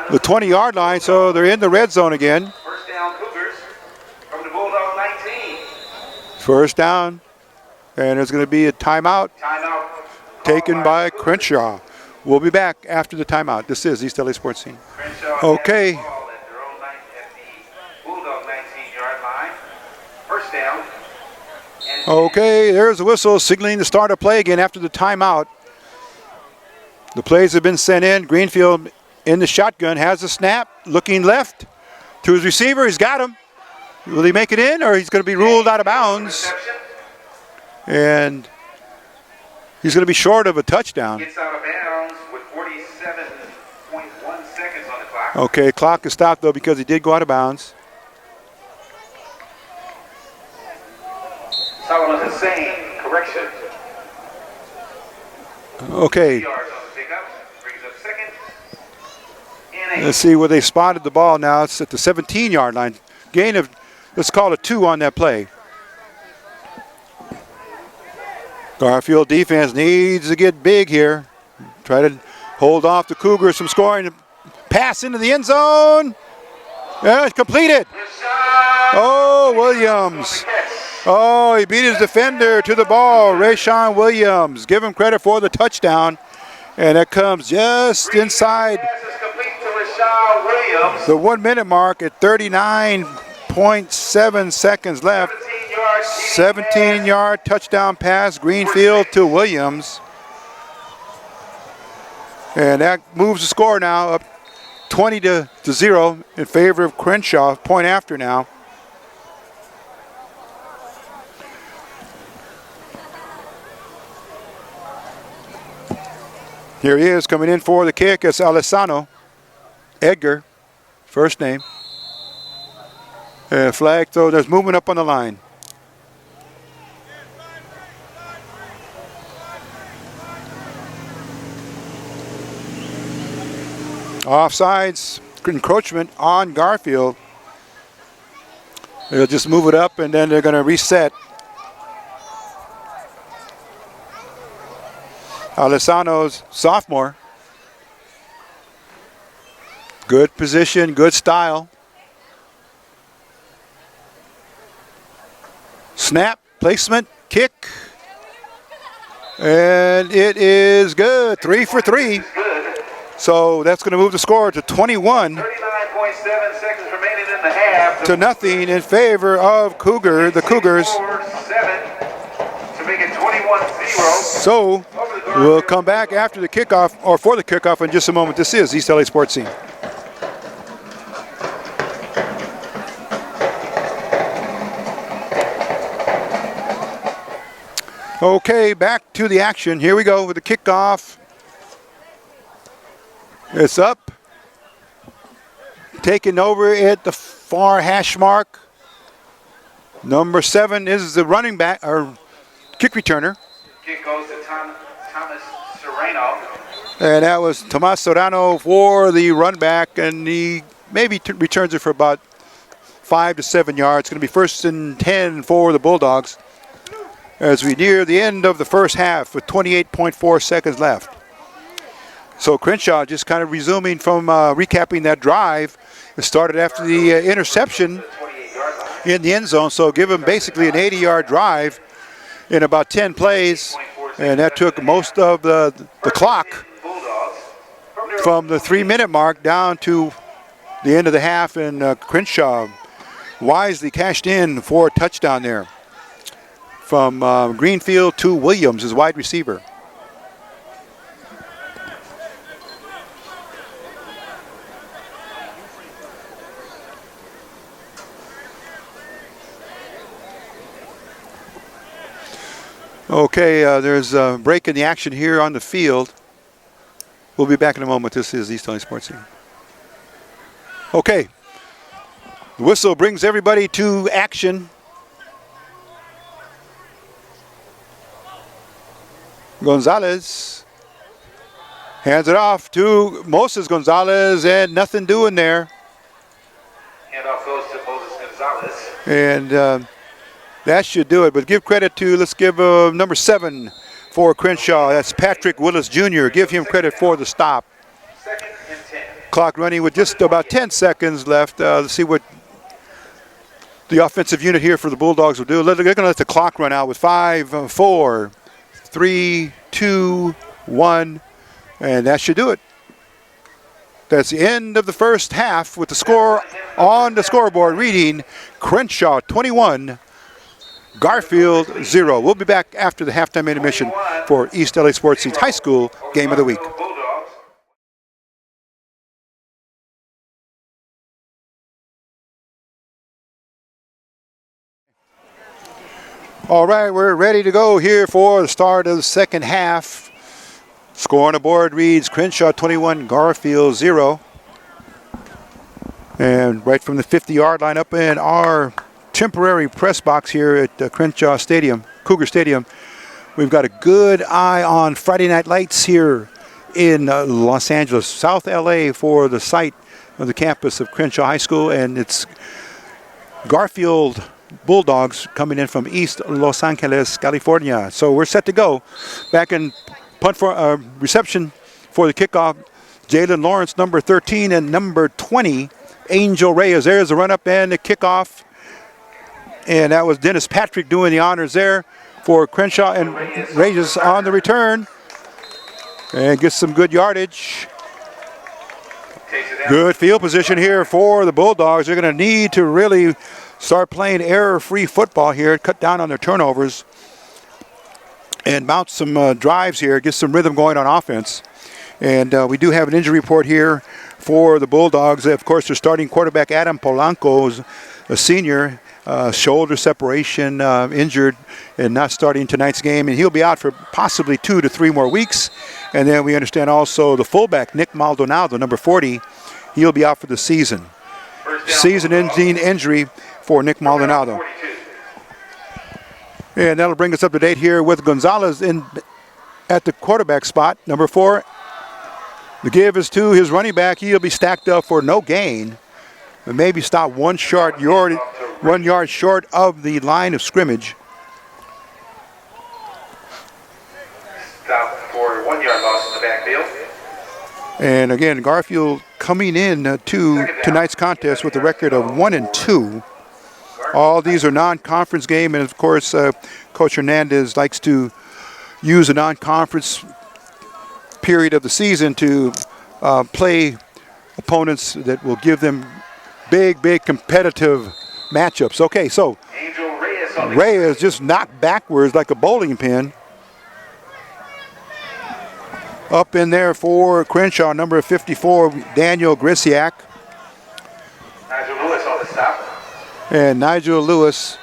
the 20-yard line, so they're in the red zone again. First down Cougars from the Bulldog 19. First down, and there's going to be a timeout taken by Crenshaw. We'll be back after the timeout. This is East LA Sports Scene. Okay. Okay, there's the whistle signaling the start of play again after the timeout. The plays have been sent in. Greenfield in the shotgun, has the snap, looking left to his receiver. He's got him. Will he make it in, or he's going to be ruled out of bounds? And he's going to be short of a touchdown. Gets out of bounds with 47.1 seconds on the clock. Okay, clock is stopped, though, because he did go out of bounds. Solomon Hussein, correction. Okay. Let's see where they spotted the ball now. It's at the 17-yard line. Gain of, let's call it 2 on that play. Garfield defense needs to get big here. Try to hold off the Cougars from scoring. Pass into the end zone. Yeah, it's completed. Oh, Williams. Oh, he beat his defender to the ball. Rayshawn Williams. Give him credit for the touchdown. And that comes just inside the 1 minute mark at 39.9 28.7 seconds left. 17-yard touchdown pass, Greenfield to Williams. And that moves the score now up 20-0 in favor of Crenshaw, point after now. Here he is coming in for the kick. It's Alessano. Edgar, first name. Flag throw, there's movement up on the line. Offsides, encroachment on Garfield. They'll just move it up and then they're going to reset. Alessano's sophomore. Good position, good style. Snap, placement, kick. And it is good. 3 for 3. So that's going to move the score to 21 39.7 seconds remaining in the half. to nothing in favor of the Cougars. 7 to make it 21-0. So we'll come back after the kickoff, or for the kickoff in just a moment. This is East LA Sports Scene. Okay, back to the action. Here we go with the kickoff. It's up. Taken over at the far hash mark. Number 7 is the running back, or kick returner. Kick goes to Thomas Serrano. And that was Tomas Serrano for the run back, and he maybe returns it for about 5 to 7 yards. It's going to be 1st and 10 for the Bulldogs as we near the end of the first half with 28.4 seconds left. So Crenshaw just kind of resuming from recapping that drive. It started after the interception in the end zone, so give him basically an 80-yard drive in about 10 plays, and that took most of the clock from the 3-minute mark down to the end of the half, and Crenshaw wisely cashed in for a touchdown there from Greenfield to Williams, his wide receiver. Okay, there's a break in the action here on the field. We'll be back in a moment. This is East LA Sports Scene. Okay, the whistle brings everybody to action. Gonzalez hands it off to Moses Gonzalez, and nothing doing there. Handoff goes to Moses Gonzalez. And that should do it, but give credit to, let's give number 7 for Crenshaw. That's Patrick Willis Jr. Give him credit for the stop. 2nd and 10. Clock running with just about 10 seconds left. Let's see what the offensive unit here for the Bulldogs will do. They're going to let the clock run out with 5, 4, 3, 2, 1, and that should do it. That's the end of the first half with the score on the scoreboard reading Crenshaw 21, Garfield 0. We'll be back after the halftime intermission for East LA Sports Scene's High School Game of the Week. All right, we're ready to go here for the start of the second half. Score on the board reads Crenshaw 21, Garfield 0. And right from the 50-yard line up in our temporary press box here at Crenshaw Stadium, Cougar Stadium, we've got a good eye on Friday Night Lights here in Los Angeles, South LA, for the site of the campus of Crenshaw High School, and it's Garfield Bulldogs coming in from East Los Angeles, California. So we're set to go. Back in punt for reception for the kickoff, Jalen Lawrence, number 13, and number 20, Angel Reyes. There's the run up and the kickoff. And that was Dennis Patrick doing the honors there for Crenshaw, and Reyes on the return and gets some good yardage. Good field position here for the Bulldogs. They're going to need to really start playing error-free football here, cut down on their turnovers, and mount some drives here, get some rhythm going on offense. And we do have an injury report here for the Bulldogs. Of course, their starting quarterback, Adam Polanco, is a senior, shoulder separation, injured and not starting tonight's game. And he'll be out for possibly 2 to 3 more weeks. And then we understand also the fullback, Nick Maldonado, number 40, he'll be out for the season. Season-ending injury for Nick Maldonado. And that'll bring us up to date here with Gonzalez at the quarterback spot, number 4. The give is to his running back. He'll be stacked up for no gain, but maybe stop 1 yard short of the line of scrimmage. Stop for 1 yard loss in the backfield. And again, Garfield coming in to tonight's contest with a record of 1-2. All these are non-conference games, and of course, Coach Hernandez likes to use a non-conference period of the season to play opponents that will give them big competitive matchups. Okay, so Reyes just knocked backwards like a bowling pin. Up in there for Crenshaw, number 54, Daniel Grisiak. Nigel Lewis on the stop. And Nigel Lewis.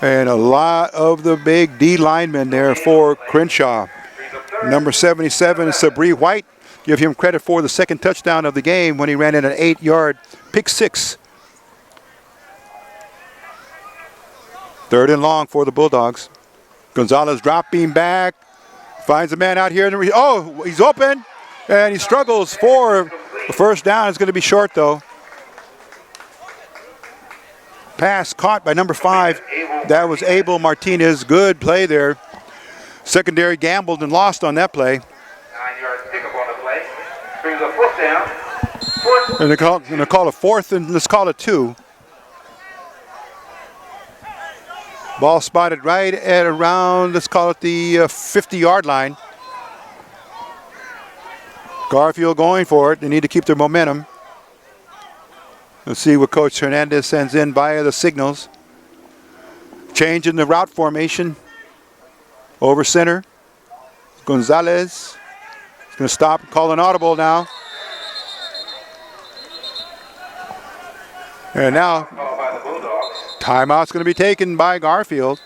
And a lot of the big D linemen there for Crenshaw. Number 77, Sabri White. Give him credit for the second touchdown of the game when he ran in an 8-yard pick six. 3rd and long for the Bulldogs. Gonzalez dropping back. Finds a man out here. Oh, he's open. And he struggles for the first down. It's going to be short, though. Pass caught by number 5. That was Abel Martinez. Good play there. Secondary gambled and lost on that play. 9-yard pickup on the play. Brings a 4th down. And they're going to call a 4th, and let's call it 2. Ball spotted right at around, let's call it the 50-yard line. Garfield going for it. They need to keep their momentum. Let's see what Coach Hernandez sends in via the signals. Change in the route formation. Over center. Gonzalez. He's going to stop and call an audible now. And now, timeout's going to be taken by Garfield.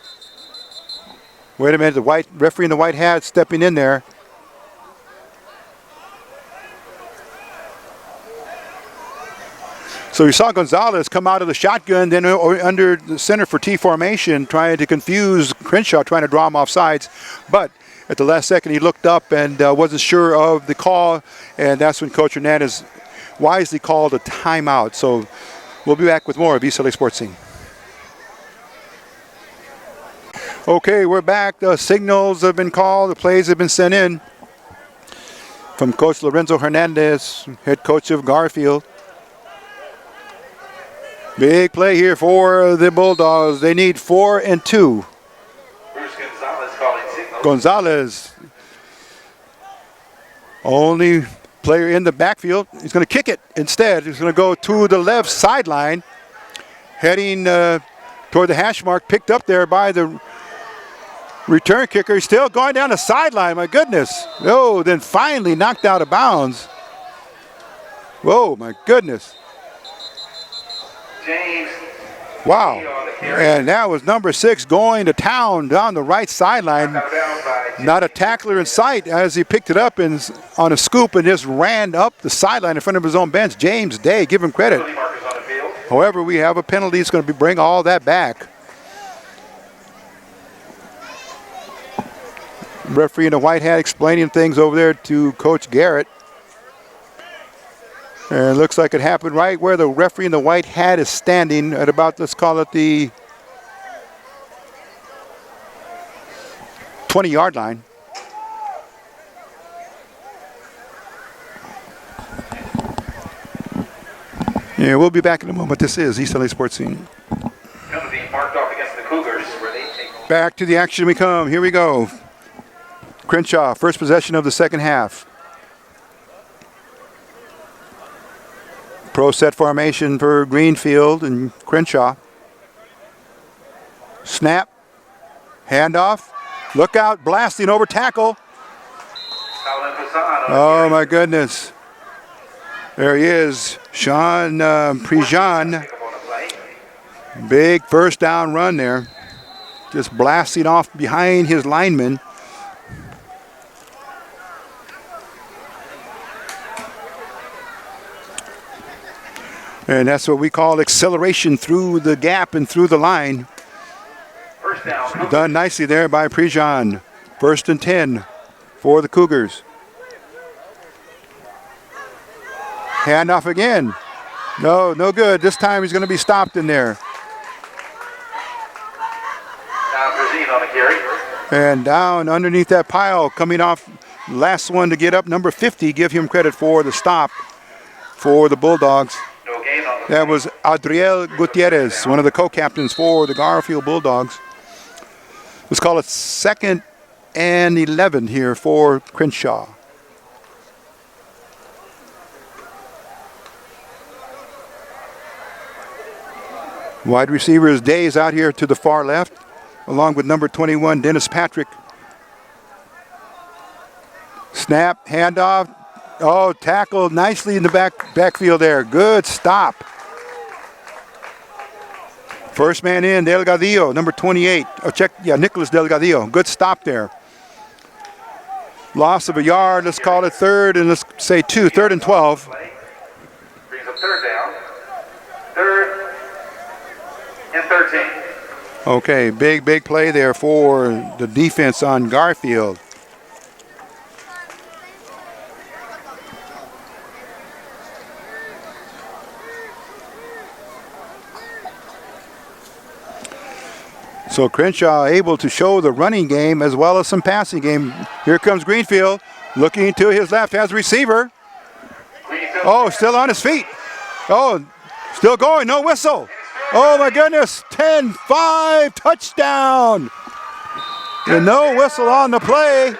Wait a minute, the white referee in the white hat stepping in there. So you saw Gonzalez come out of the shotgun, then under the center for T formation, trying to confuse Crenshaw, trying to draw him off sides. But at the last second, he looked up and wasn't sure of the call, and that's when Coach Hernandez wisely called a timeout. So we'll be back with more of East LA Sports Scene. Okay, we're back. The signals have been called. The plays have been sent in from Coach Lorenzo Hernandez, head coach of Garfield. Big play here for the Bulldogs. They need 4 and 2. Bruce Gonzalez calling signals. Gonzalez, only player in the backfield. He's going to kick it instead. He's going to go to the left sideline, heading toward the hash mark, picked up there by the return kicker. He's still going down the sideline. My goodness. Oh, then finally knocked out of bounds. Whoa, my goodness. James. Wow. And that was number 6 going to town down the right sideline. Not a tackler in sight as he picked it up and on a scoop and just ran up the sideline in front of his own bench. James Day, give him credit. However, we have a penalty. It's going to bring all that back. Referee in the white hat explaining things over there to Coach Garrett. And it looks like it happened right where the referee in the white hat is standing at about, let's call it the 20-yard line. Yeah, we'll be back in a moment. This is East LA Sports Scene. Penalty marked off against the Cougars where they take. Back to the action we come. Here we go. Crenshaw, first possession of the second half. Pro set formation for Greenfield and Crenshaw. Snap. Handoff. Look out. Blasting over tackle. Oh, my goodness. There he is. Sean Prejean. Big first down run there. Just blasting off behind his lineman. And that's what we call acceleration through the gap and through the line. First down. Done nicely there by Prejean. 1st and 10 for the Cougars. Handoff again. No good. This time he's going to be stopped in there. Now Brazil on the carry. And down underneath that pile, coming off last one to get up, number 50. Give him credit for the stop for the Bulldogs. No gain on the That was Adriel Gutierrez, one of the co-captains for the Garfield Bulldogs. Let's call it 2nd and 11 here for Crenshaw. Wide receivers Days out here to the far left, along with number 21, Dennis Patrick. Snap, handoff. Oh, tackled nicely in the backfield there. Good stop. First man in, Delgadillo, number 28. Oh, Nicholas Delgadillo. Good stop there. Loss of a yard. Let's call it 3rd and let's say 2. 3rd and 12. brings up 3rd down. 3rd and 13. Okay, big play there for the defense on Garfield. So Crenshaw able to show the running game as well as some passing game. Here comes Greenfield, looking to his left, has receiver. Oh, still on his feet. Oh, still going, no whistle. Oh my goodness, 10-5, touchdown. And no whistle on the play.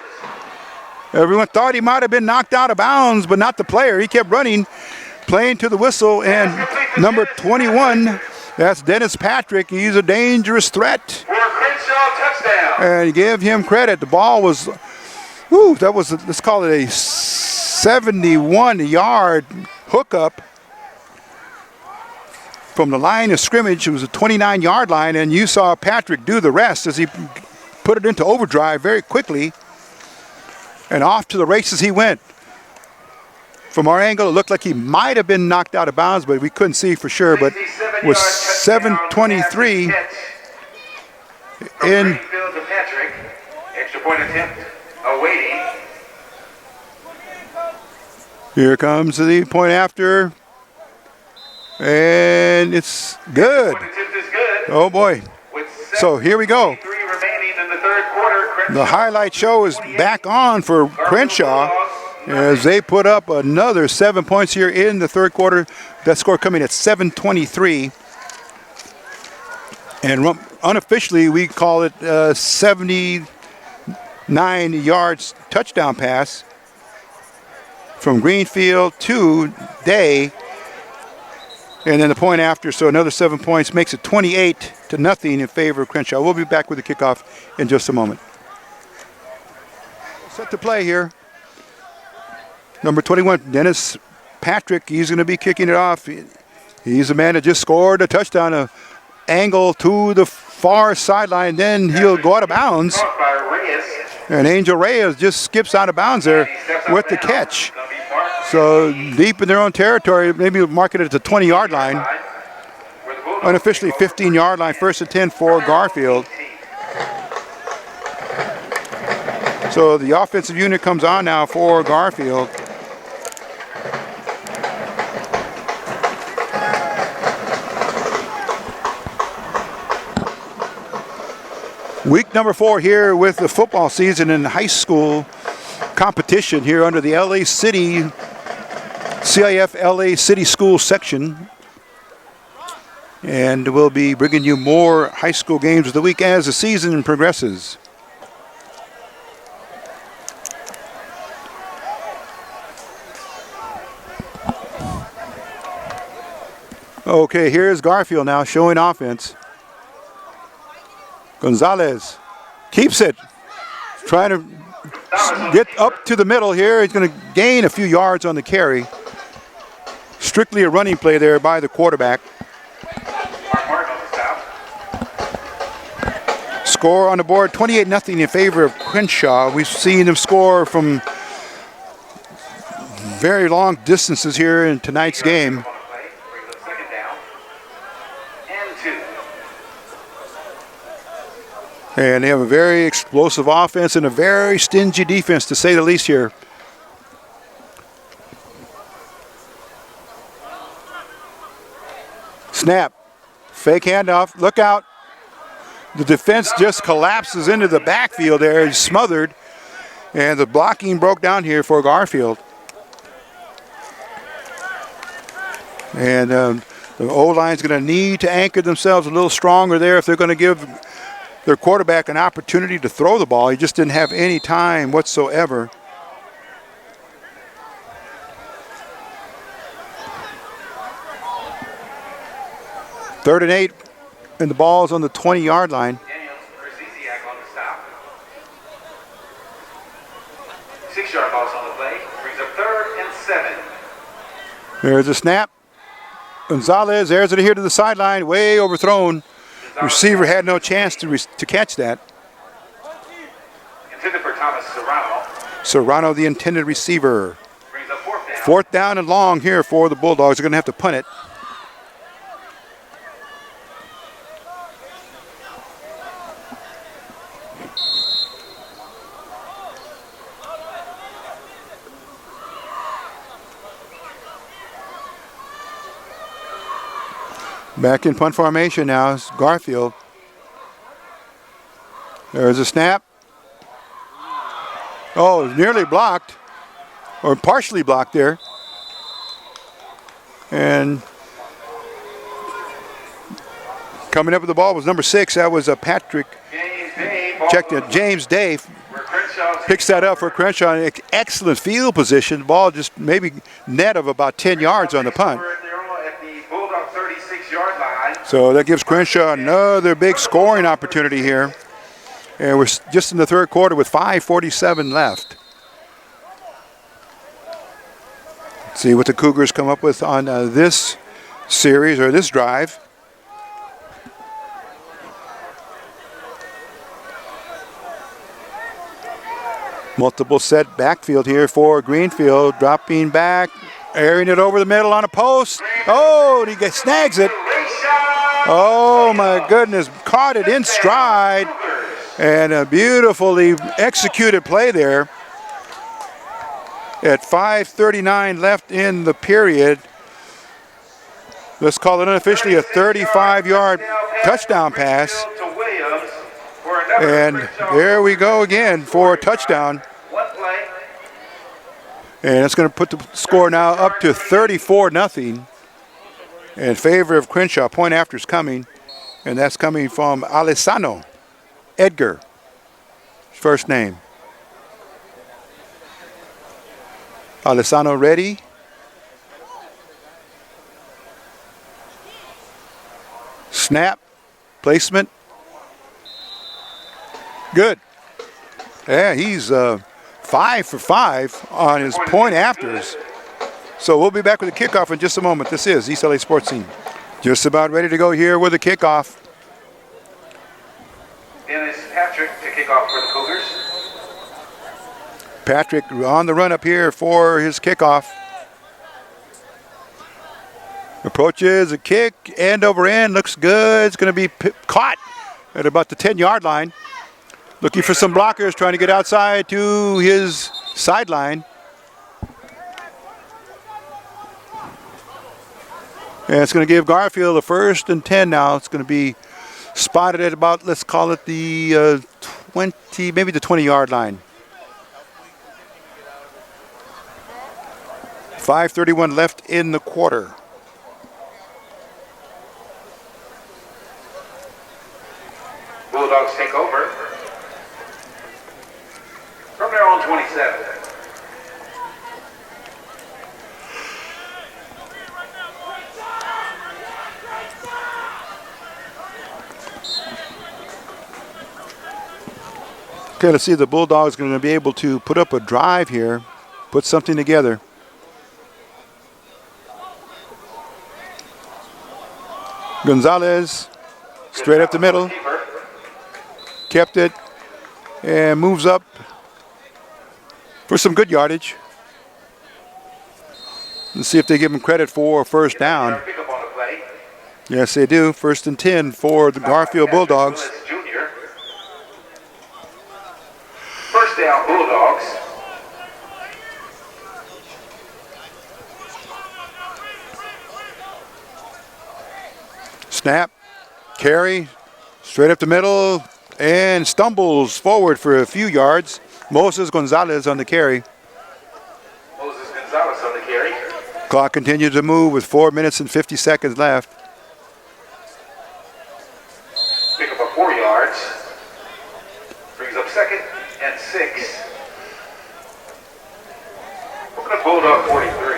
Everyone thought he might have been knocked out of bounds, but not the player. He kept running, playing to the whistle, and number 21, that's Dennis Patrick. He's a dangerous threat. For a Crenshaw touchdown. And give him credit. The ball was, let's call it a 71-yard hookup from the line of scrimmage. It was a 29-yard line, and you saw Patrick do the rest as he put it into overdrive very quickly. And off to the races he went. From our angle, it looked like he might have been knocked out of bounds, but we couldn't see for sure. But with 7:23 in. Greenfield to Patrick. Extra point attempt awaiting. Here comes the point after. And it's good. Point attempt is good. Oh boy. With So here we go. 3 remaining in the 3rd quarter. Crenshaw The highlight show is back on for Crenshaw as they put up another 7 points here in the 3rd quarter. That score coming at 7:23. And unofficially, we call it 79 yards touchdown pass from Greenfield to Day. And then the point after, so another 7 points makes it 28-0 in favor of Crenshaw. We'll be back with the kickoff in just a moment. Set to play here. Number 21, Dennis Patrick. He's going to be kicking it off. He's the man that just scored a touchdown, a angle to the far sideline. Then he'll go out of bounds. caught by Reyes. And Angel Reyes just skips out of bounds there with the catch. Gonna be marked So deep in their own territory, maybe mark it at the 20-yard line. where the Bulldogs Unofficially 15-yard line, 1st and 10 for Garfield. So the offensive unit comes on now for Garfield. Week number 4 here with the football season in high school competition here under the LA City, CIF LA City School section. And we'll be bringing you more high school games of the week as the season progresses. Okay, here's Garfield now showing offense. Gonzalez keeps it. Trying to get up to the middle here. He's going to gain a few yards on the carry. Strictly a running play there by the quarterback. Score on the board, 28-0 in favor of Crenshaw. We've seen them score from very long distances here in tonight's game. And they have a very explosive offense and a very stingy defense, to say the least here. Snap. Fake handoff. Look out. The defense just collapses into the backfield there. He's smothered. And the blocking broke down here for Garfield. And the O-line's going to need to anchor themselves a little stronger there if they're going to give their quarterback an opportunity to throw the ball. He just didn't have any time whatsoever. Third and 8, and the ball's on the 20-yard line. 6-yard loss on the play, brings up 3rd and 7. There's a snap. Gonzalez, there's it here to the sideline, way overthrown. Receiver had no chance to catch that. Intended for Thomas Serrano. Serrano, the intended receiver. Brings up 4th down. 4th down and long here for the Bulldogs. They're going to have to punt it. Back in punt formation now is Garfield. There's a snap. Oh, nearly blocked, or partially blocked there. And coming up with the ball was number 6. That was Patrick. Checked it. James Day picks that up for Crenshaw. Excellent field position. The ball just maybe net of about 10 yards on the punt. So that gives Crenshaw another big scoring opportunity here. And we're just in the third quarter with 5:47 left. Let's see what the Cougars come up with on this series or this drive. Multiple set backfield here for Greenfield. Dropping back, airing it over the middle on a post. Oh, and he snags it. Oh my goodness, caught it in stride. And a beautifully executed play there. At 5:39 left in the period. Let's call it unofficially a 35-yard touchdown pass. And there we go again for a touchdown. And it's going to put the score now up to 34-0 in favor of Crenshaw. Point after is coming, and that's coming from Alessandro Edgar, his first name. Alessandro ready. Snap, placement. Good. Yeah, he's 5 for 5 on his point afters. So we'll be back with the kickoff in just a moment. This is East LA Sports Scene. Just about ready to go here with the kickoff. Dennis Patrick to kick off for the Cougars. Patrick on the run up here for his kickoff. Approaches a kick, end over end, looks good. It's going to be caught at about the 10-yard line. Looking for some blockers, trying to get outside to his sideline. And it's going to give Garfield a 1st and 10 now. It's going to be spotted at about, let's call it the 20, maybe the 20-yard line. 5:31 left in the quarter. Bulldogs take over from their own 27. Okay, let's see if the Bulldogs going to be able to put up a drive here, put something together. Gonzalez, straight up the middle, kept it, and moves up for some good yardage. Let's see if they give him credit for first down. Yes, they do. 1st and 10 for the Garfield Bulldogs. First down, Bulldogs. Snap, carry, straight up the middle, and stumbles forward for a few yards. Moses Gonzalez on the carry. Moses Gonzalez on the carry. Clock continues to move with 4 minutes and 50 seconds left. Pick up a 4 yards. Brings up 2nd and 6. We're going to Bulldog 43.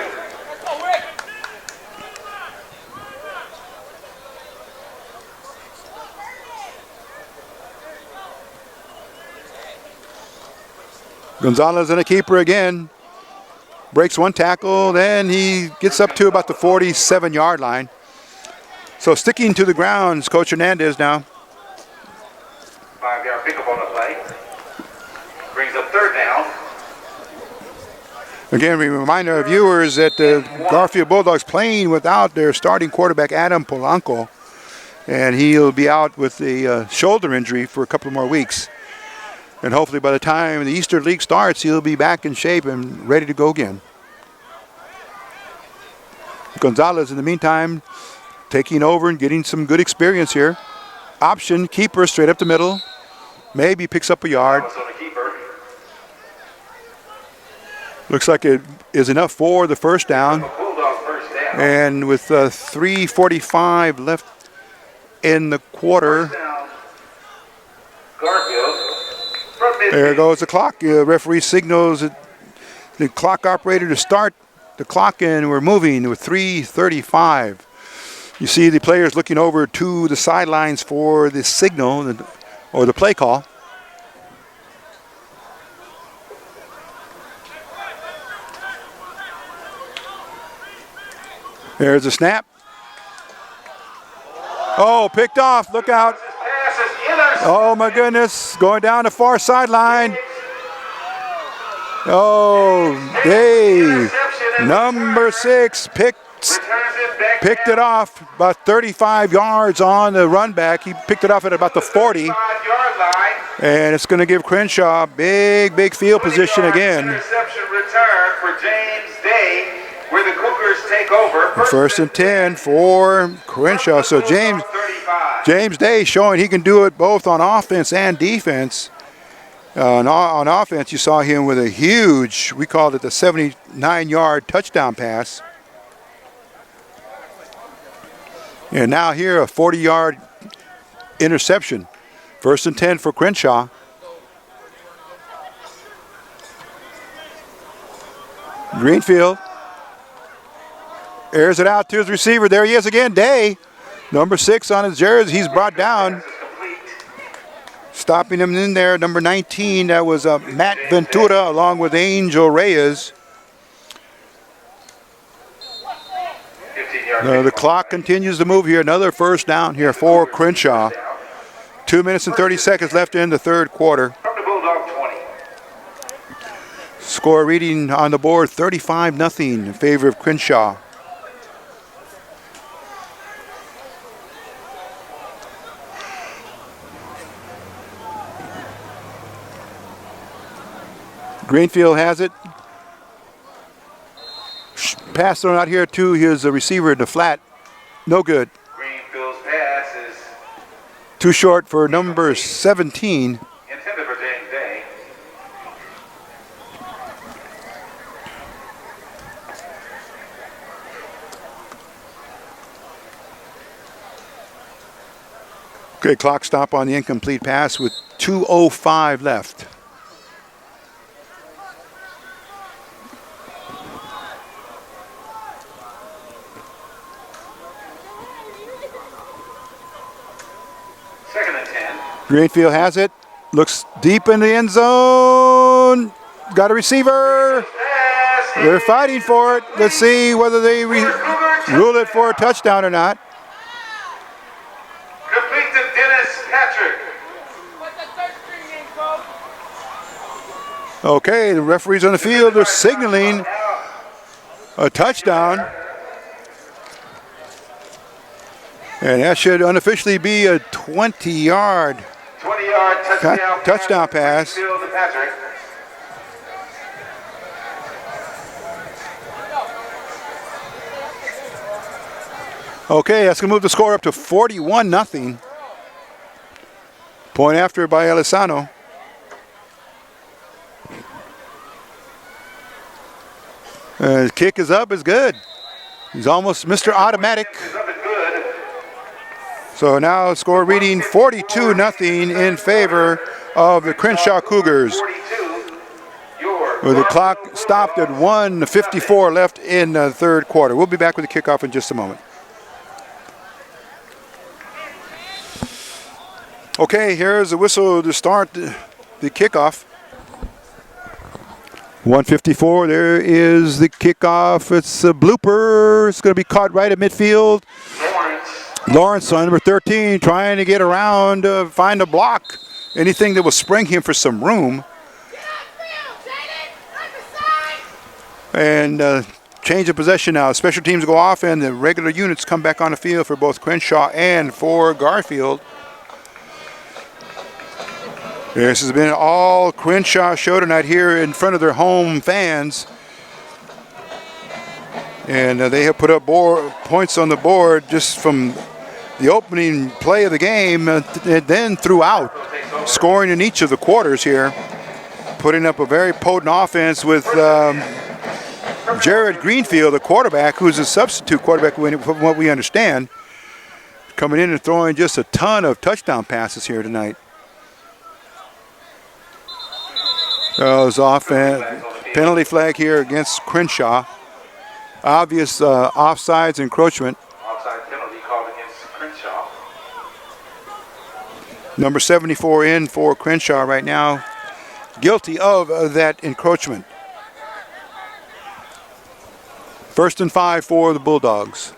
Gonzalez and a keeper again. Breaks one tackle, then he gets up to about the 47-yard line. So sticking to the grounds, Coach Hernandez now. 5-yard pickup on the play. Brings up 3rd down. Again, we remind our viewers that the Garfield Bulldogs playing without their starting quarterback, Adam Polanco. And he'll be out with a shoulder injury for a couple more weeks. And hopefully by the time the Eastern League starts, he'll be back in shape and ready to go again. Gonzalez, in the meantime, taking over and getting some good experience here. Option, keeper, straight up the middle. Maybe picks up a yard. Looks like it is enough for the first down. And with 3:45 left in the quarter, there goes the clock. Referee signals the clock operator to start the clock, and we're moving with 3:35. You see the players looking over to the sidelines for the signal or the play call. There's a snap. Oh, picked off. Look out. Oh, my goodness. Going down the far sideline. Oh, Dave. Number 6 picked it off about 35 yards on the run back. He picked it off at about the 40. And it's going to give Crenshaw big field position again. Interception return for James Day, where the Cougars take over. 1st and 10 for Crenshaw. So James Day showing he can do it both on offense and defense. On offense, you saw him with a huge, we called it the 79-yard touchdown pass. And now here, a 40-yard interception. 1st and 10 for Crenshaw. Greenfield airs it out to his receiver. There he is again, Day. Number 6 on his jersey. He's brought down. Stopping him in there, number 19, that was Matt Ventura along with Angel Reyes. The clock continues to move here. Another first down here for Crenshaw. 2 minutes and 30 seconds left in the third quarter. Score reading on the board, 35-0 in favor of Crenshaw. Greenfield has it. Pass thrown out here to his receiver in the flat. No good. Greenfield's pass is too short for number 17. intended for James Day. Okay, clock stop on the incomplete pass with 2:05 left. Greenfield has it. Looks deep in the end zone. Got a receiver. They're fighting for it. Let's see whether they rule it for a touchdown or not. Complete to Dennis Patrick. Okay, the referees on the field are signaling a touchdown. And that should unofficially be a 20-yard 20-yard touchdown pass. Garfield to Patrick. Okay, that's going to move the score up to 41-0. Point after by Elisano. His kick is up, is good. He's almost Mr. Automatic. Is up and good. So now score reading 42-0 in favor of the Crenshaw Cougars. 42. Your With the clock stopped at 1:54 left in the third quarter. We'll be back with the kickoff in just a moment. Okay, here's the whistle to start the kickoff. 1:54, there is the kickoff. It's a blooper. It's going to be caught right at midfield. Lawrence on number 13 trying to get around, find a block. Anything that will spring him for some room. And change of possession now. Special teams go off and the regular units come back on the field for both Crenshaw and for Garfield. This has been all Crenshaw show tonight here in front of their home fans. And they have put up points on the board just from the opening play of the game and then throughout, scoring in each of the quarters here, putting up a very potent offense with Jared Greenfield, the quarterback, who's a substitute quarterback from what we understand, coming in and throwing just a ton of touchdown passes here tonight. It's off penalty flag here against Crenshaw. Obvious offsides encroachment. Offside penalty called against Crenshaw. Number 74 in for Crenshaw right now, guilty of that encroachment. 1st and 5 for the Bulldogs.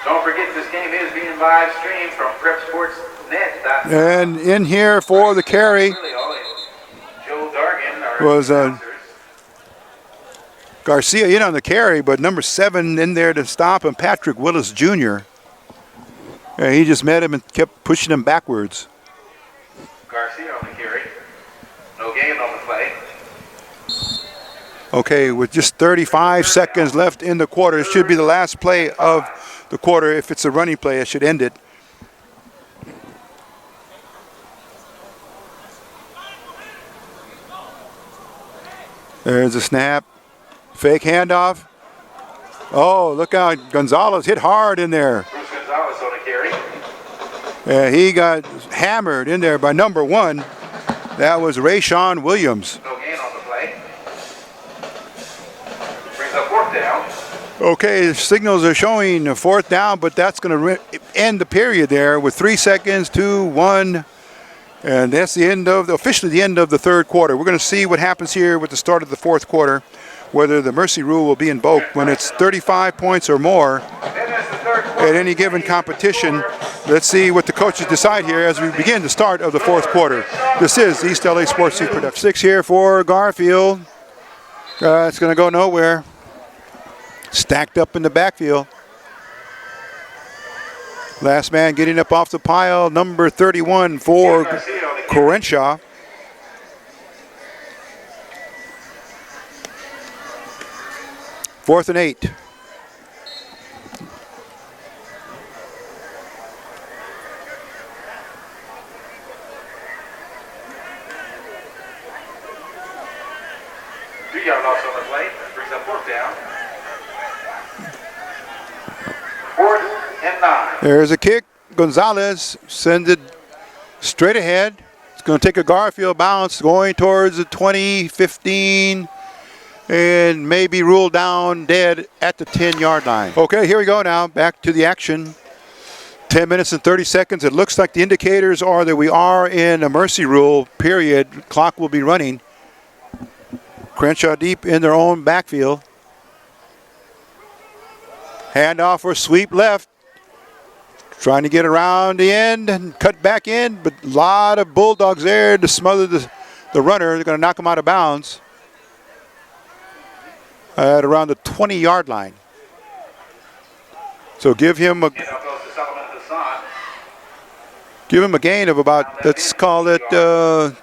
Don't forget this game is being live streamed from PrepSportsNet. And in here for the carry Joe Dargan, our was announcers. Garcia in on the carry, but number 7 in there to stop him, Patrick Willis Jr. And he just met him and kept pushing him backwards. Garcia on the carry. No gain on the play. Okay, with just 35 seconds left in the quarter, it should be the last play of the quarter. If it's a running play, it should end it. There's a snap. Fake handoff. Oh, look out. Gonzalez hit hard in there. Bruce Gonzalez on the carry. He got hammered in there by number 1. That was Rayshawn Williams. No gain on the play. Brings up 4th down. Okay, the signals are showing a 4th down, but that's going to end the period there with 3 seconds, 2, 1. And that's the end of officially the end of the third quarter. We're going to see what happens here with the start of the 4th quarter, whether the mercy rule will be invoked when it's 35 points or more at any given competition. Let's see what the coaches decide here as we begin the start of the 4th quarter. This is East LA Sports Team Production. 6 here for Garfield. It's going to go nowhere. Stacked up in the backfield. Last man getting up off the pile, number 31 for Crenshaw. Fourth and 8. Yard loss on the play. Brings up 4th down. 4th and 9. There's a kick. Gonzalez sends it straight ahead. It's going to take a Garfield bounce going towards the 20, 15, and maybe ruled down dead at the 10-yard line. Okay, here we go now. Back to the action. 10 minutes and 30 seconds. It looks like the indicators are that we are in a mercy rule period. Clock will be running. Crenshaw deep in their own backfield. Handoff for sweep left. Trying to get around the end and cut back in, but a lot of Bulldogs there to smother the runner. They're going to knock him out of bounds at around the 20-yard line. So give him a gain of about, let's call it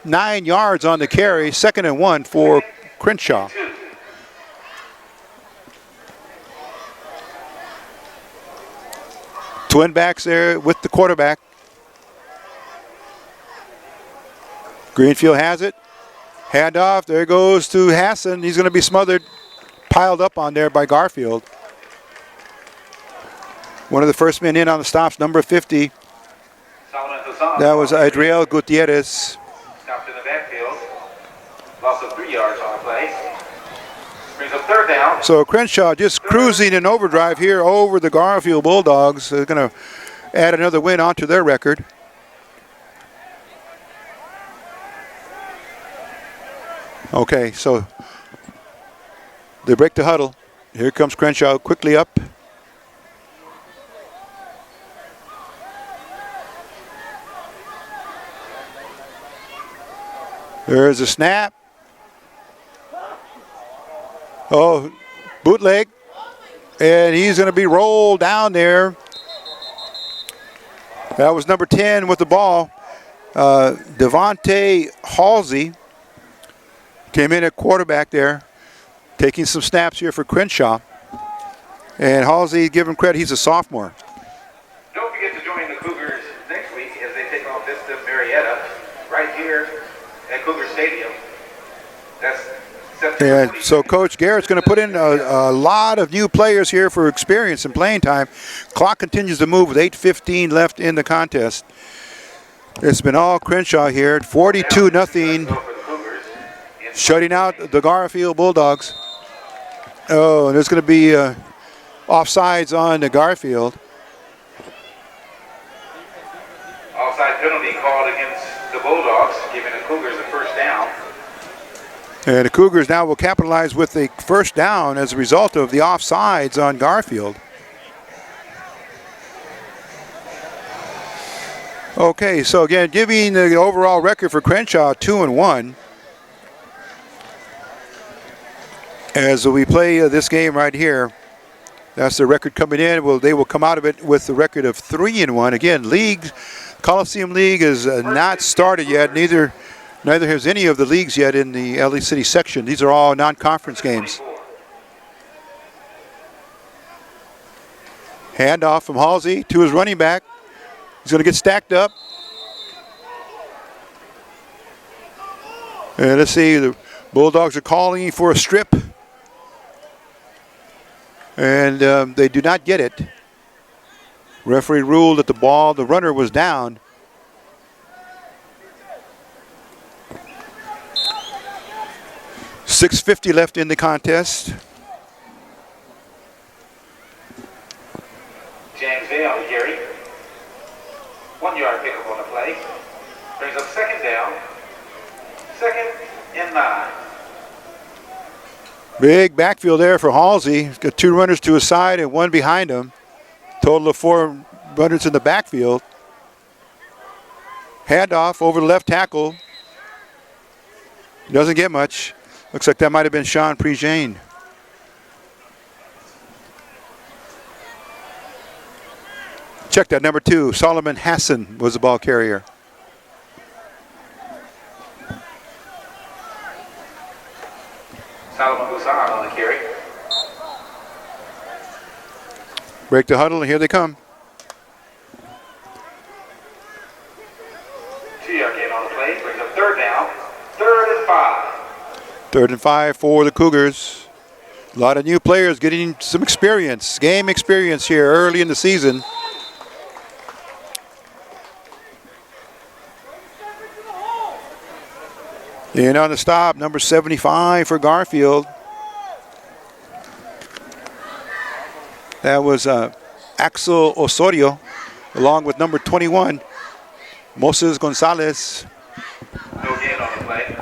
9 yards on the carry. 2nd and 1 for Crenshaw. Twin backs there with the quarterback. Greenfield has it. Handoff. There goes to Hassan. He's going to be smothered, piled up on there by Garfield. One of the first men in on the stops, number 50. That was Adriel Gutierrez. Stopped in the backfield. Loss of 3 yards on the play. Brings up 3rd down. So Crenshaw just cruising in overdrive here over the Garfield Bulldogs. They're going to add another win onto their record. Okay, so they break the huddle. Here comes Crenshaw quickly up. There's a snap. Oh, bootleg. And he's going to be rolled down there. That was number 10 with the ball. Devontae Halsey came in at quarterback there, taking some snaps here for Crenshaw. And Halsey, give him credit, he's a sophomore. Don't forget to join the Cougars next week as they take on Vista Marietta right here at Cougar Stadium. That's September. And so Coach Garrett's going to put in a lot of new players here for experience and playing time. Clock continues to move with 8:15 left in the contest. It's been all Crenshaw here, 42-0, shutting out the Garfield Bulldogs. Oh, and there's going to be offsides on the Garfield. Offside penalty called against the Bulldogs, giving the Cougars a 1st down. And the Cougars now will capitalize with a 1st down as a result of the offsides on Garfield. Okay, so again, giving the overall record for Crenshaw 2-1. As we play this game right here, that's the record coming in. They will come out of it with the record of 3-1. Again, Coliseum League is not started yet. Neither has any of the leagues yet in the LA City section. These are all non-conference games. Handoff from Halsey to his running back. He's going to get stacked up. And let's see, the Bulldogs are calling for a strip. And they do not get it. Referee ruled that the runner was down. .650 left in the contest. James Day on the carry. 1 yard pickup on the play. Brings up 2nd down. 2nd and 9. Big backfield there for Halsey. He's got 2 runners to his side and 1 behind him. Total of 4 runners in the backfield. Handoff over the left tackle. Doesn't get much. Looks like that might have been Sean Prejean. Check that, number 2, Solomon Hassan was the ball carrier. Solomon Hussan on the carry. Break the huddle, and here they come. 2-yard gain on the play. Brings up 3rd down. 3rd and 5. 3rd and 5 for the Cougars. A lot of new players getting some experience, game experience here early in the season. And on the stop, number 75 for Garfield. That was Axel Osorio. along with number 21, Moses Gonzalez. No gain on the play.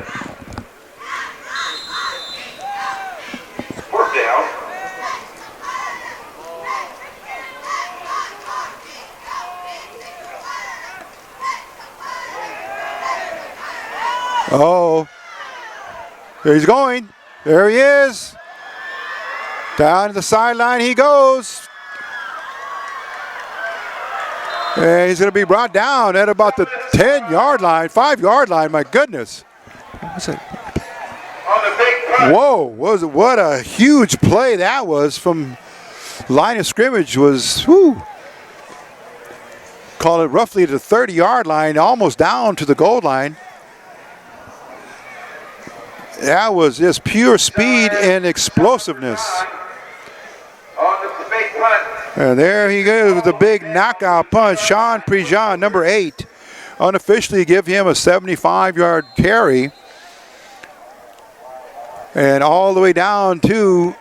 Fourth down. Oh, there he's going. There he is. Down to the sideline he goes. And he's going to be brought down at about the 10-yard line, 5-yard line. My goodness. What's it? On the big punt. Whoa, what a huge play that was from line of scrimmage was, whew. Call it roughly the 30-yard line, almost down to the goal line. That was just pure speed and explosiveness. On the big punt. And there he goes with the big knockout punch. Sean Prejean, number 8, unofficially give him a 75-yard carry. And all the way down to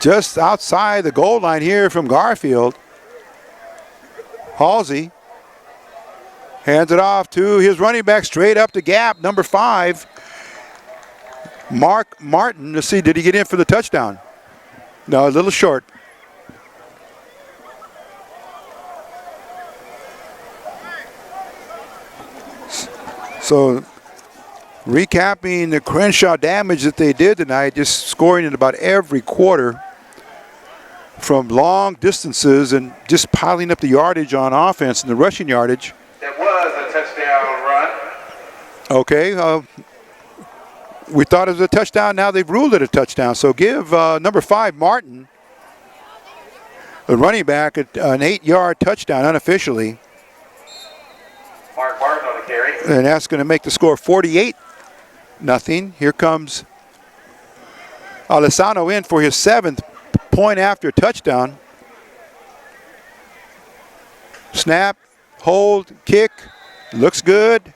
just outside the goal line here from Garfield. Halsey hands it off to his running back straight up the gap, number 5, Mark Martin. Let's see, did he get in for the touchdown? No, a little short. So, recapping the Crenshaw damage that they did tonight, just scoring in about every quarter from long distances and just piling up the yardage on offense and the rushing yardage. That was a touchdown run. Okay, we thought it was a touchdown. Now they've ruled it a touchdown. So give number 5, Martin, the running back, an 8-yard touchdown unofficially. Mark Martin on the carry. And that's going to make the score 48-0. Here comes Alessandro in for his 7th point after touchdown. Snap, hold, kick. Looks good.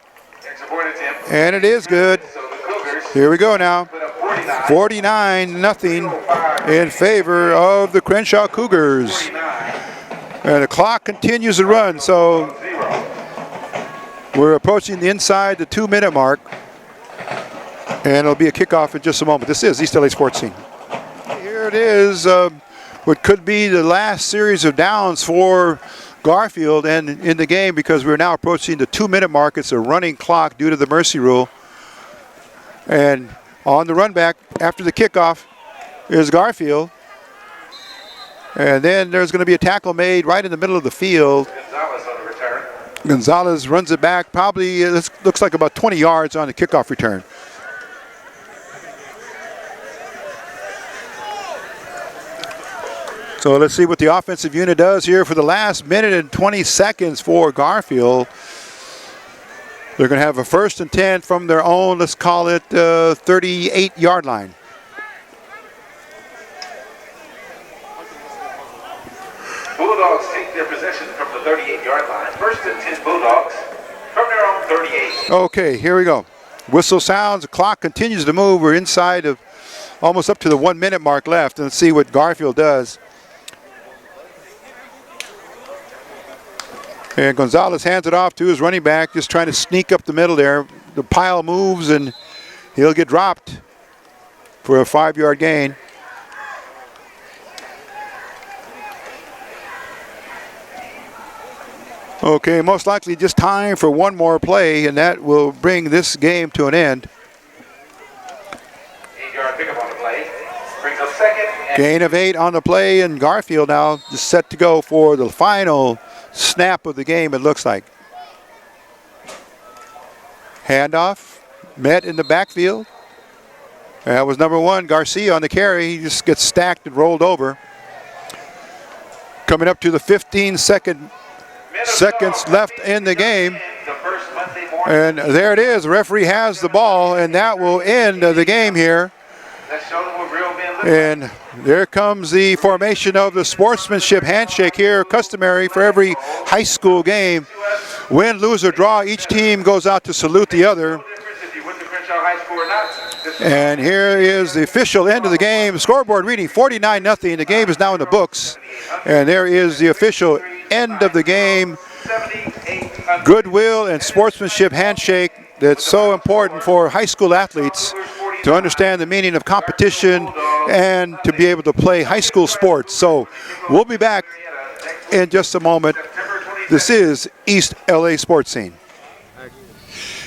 And it is good. Here we go now. 49-0 in favor of the Crenshaw Cougars. And the clock continues to run. So we're approaching the inside the 2-minute mark. And it'll be a kickoff in just a moment. This is East LA Sports Scene. Here it is. What could be the last series of downs for Garfield and in the game, because we're now approaching the 2-minute mark. It's a running clock due to the mercy rule. And on the run back after the kickoff is Garfield. And then there's going to be a tackle made right in the middle of the field. Gonzalez on the return. Gonzalez runs it back probably, it looks like about 20 yards on the kickoff return. So let's see what the offensive unit does here for the last minute and 20 seconds for Garfield. They're going to have a 1st and 10 from their own, let's call it 38-yard line. Bulldogs take their possession from the 38-yard line. 1st and 10 Bulldogs from their own 38. Okay, here we go. Whistle sounds, the clock continues to move. We're inside of almost up to the 1-minute mark left. And let's see what Garfield does. And Gonzalez hands it off to his running back, just trying to sneak up the middle there. The pile moves and he'll get dropped for a 5-yard gain. Okay, most likely just time for one more play, and that will bring this game to an end. 8-yard pickup on the play. Brings up 2nd. Gain of 8 on the play, and Garfield now just set to go for the final snap of the game, it looks like. Handoff, met in the backfield. That was number 1, Garcia on the carry. He just gets stacked and rolled over. Coming up to the 15 seconds left in the game. And there it is. The referee has the ball, and that will end the game here. And there comes the formation of the sportsmanship handshake here, customary for every high school game. Win, lose, or draw, each team goes out to salute the other. And here is the official end of the game. Scoreboard reading 49-0. The game is now in the books. And there is the official end of the game. 7800. Goodwill and sportsmanship handshake that's so important for high school athletes to understand the meaning of competition and to be able to play high school sports. So we'll be back in just a moment. This is East LA Sports Scene.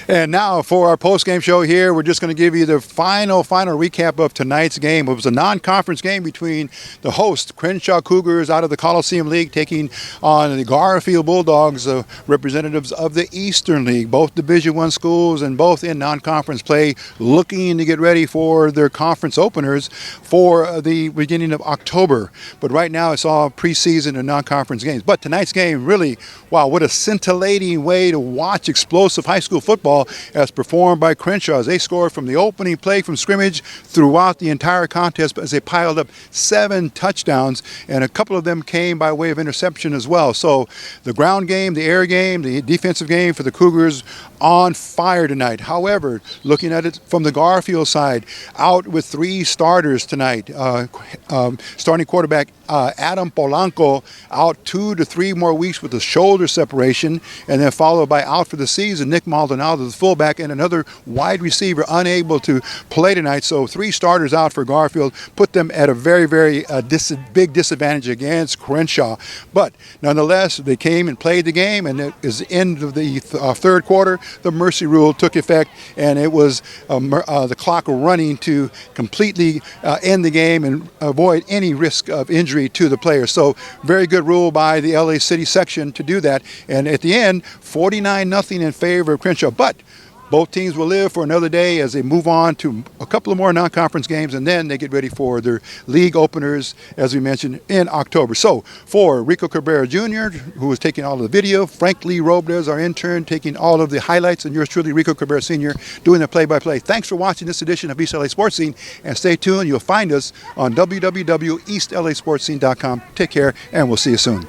And now for our post-game show here, we're just going to give you the final recap of tonight's game. It was a non-conference game between the host, Crenshaw Cougars, out of the Coliseum League, taking on the Garfield Bulldogs, representatives of the Eastern League, both Division I schools and both in non-conference play, looking to get ready for their conference openers for the beginning of October. But right now it's all preseason and non-conference games. But tonight's game, really, wow, what a scintillating way to watch explosive high school football as performed by Crenshaw. They scored from the opening play from scrimmage throughout the entire contest as they piled up 7 touchdowns, and a couple of them came by way of interception as well. So the ground game, the air game, the defensive game for the Cougars on fire tonight. However, looking at it from the Garfield side, out with 3 starters tonight. Starting quarterback Adam Polanco out 2 to 3 more weeks with a shoulder separation, and then followed by out for the season Nick Maldonado, the fullback, and another wide receiver unable to play tonight. So 3 starters out for Garfield, put them at a very big disadvantage against Crenshaw. But nonetheless, they came and played the game, and it is the end of the third quarter. The mercy rule took effect, and it was the clock running to completely end the game and avoid any risk of injury to the players. So very good rule by the LA City section to do that. And at the end, 49-0 in favor of Crenshaw. But both teams will live for another day as they move on to a couple of more non-conference games, and then they get ready for their league openers, as we mentioned, in October. So for Rico Cabrera Jr., who is taking all of the video, Frank Lee Robles, our intern, taking all of the highlights, and yours truly, Rico Cabrera Sr., doing the play-by-play. Thanks for watching this edition of East LA Sports Scene, and stay tuned. You'll find us on www.eastlasportscene.com. Take care, and we'll see you soon.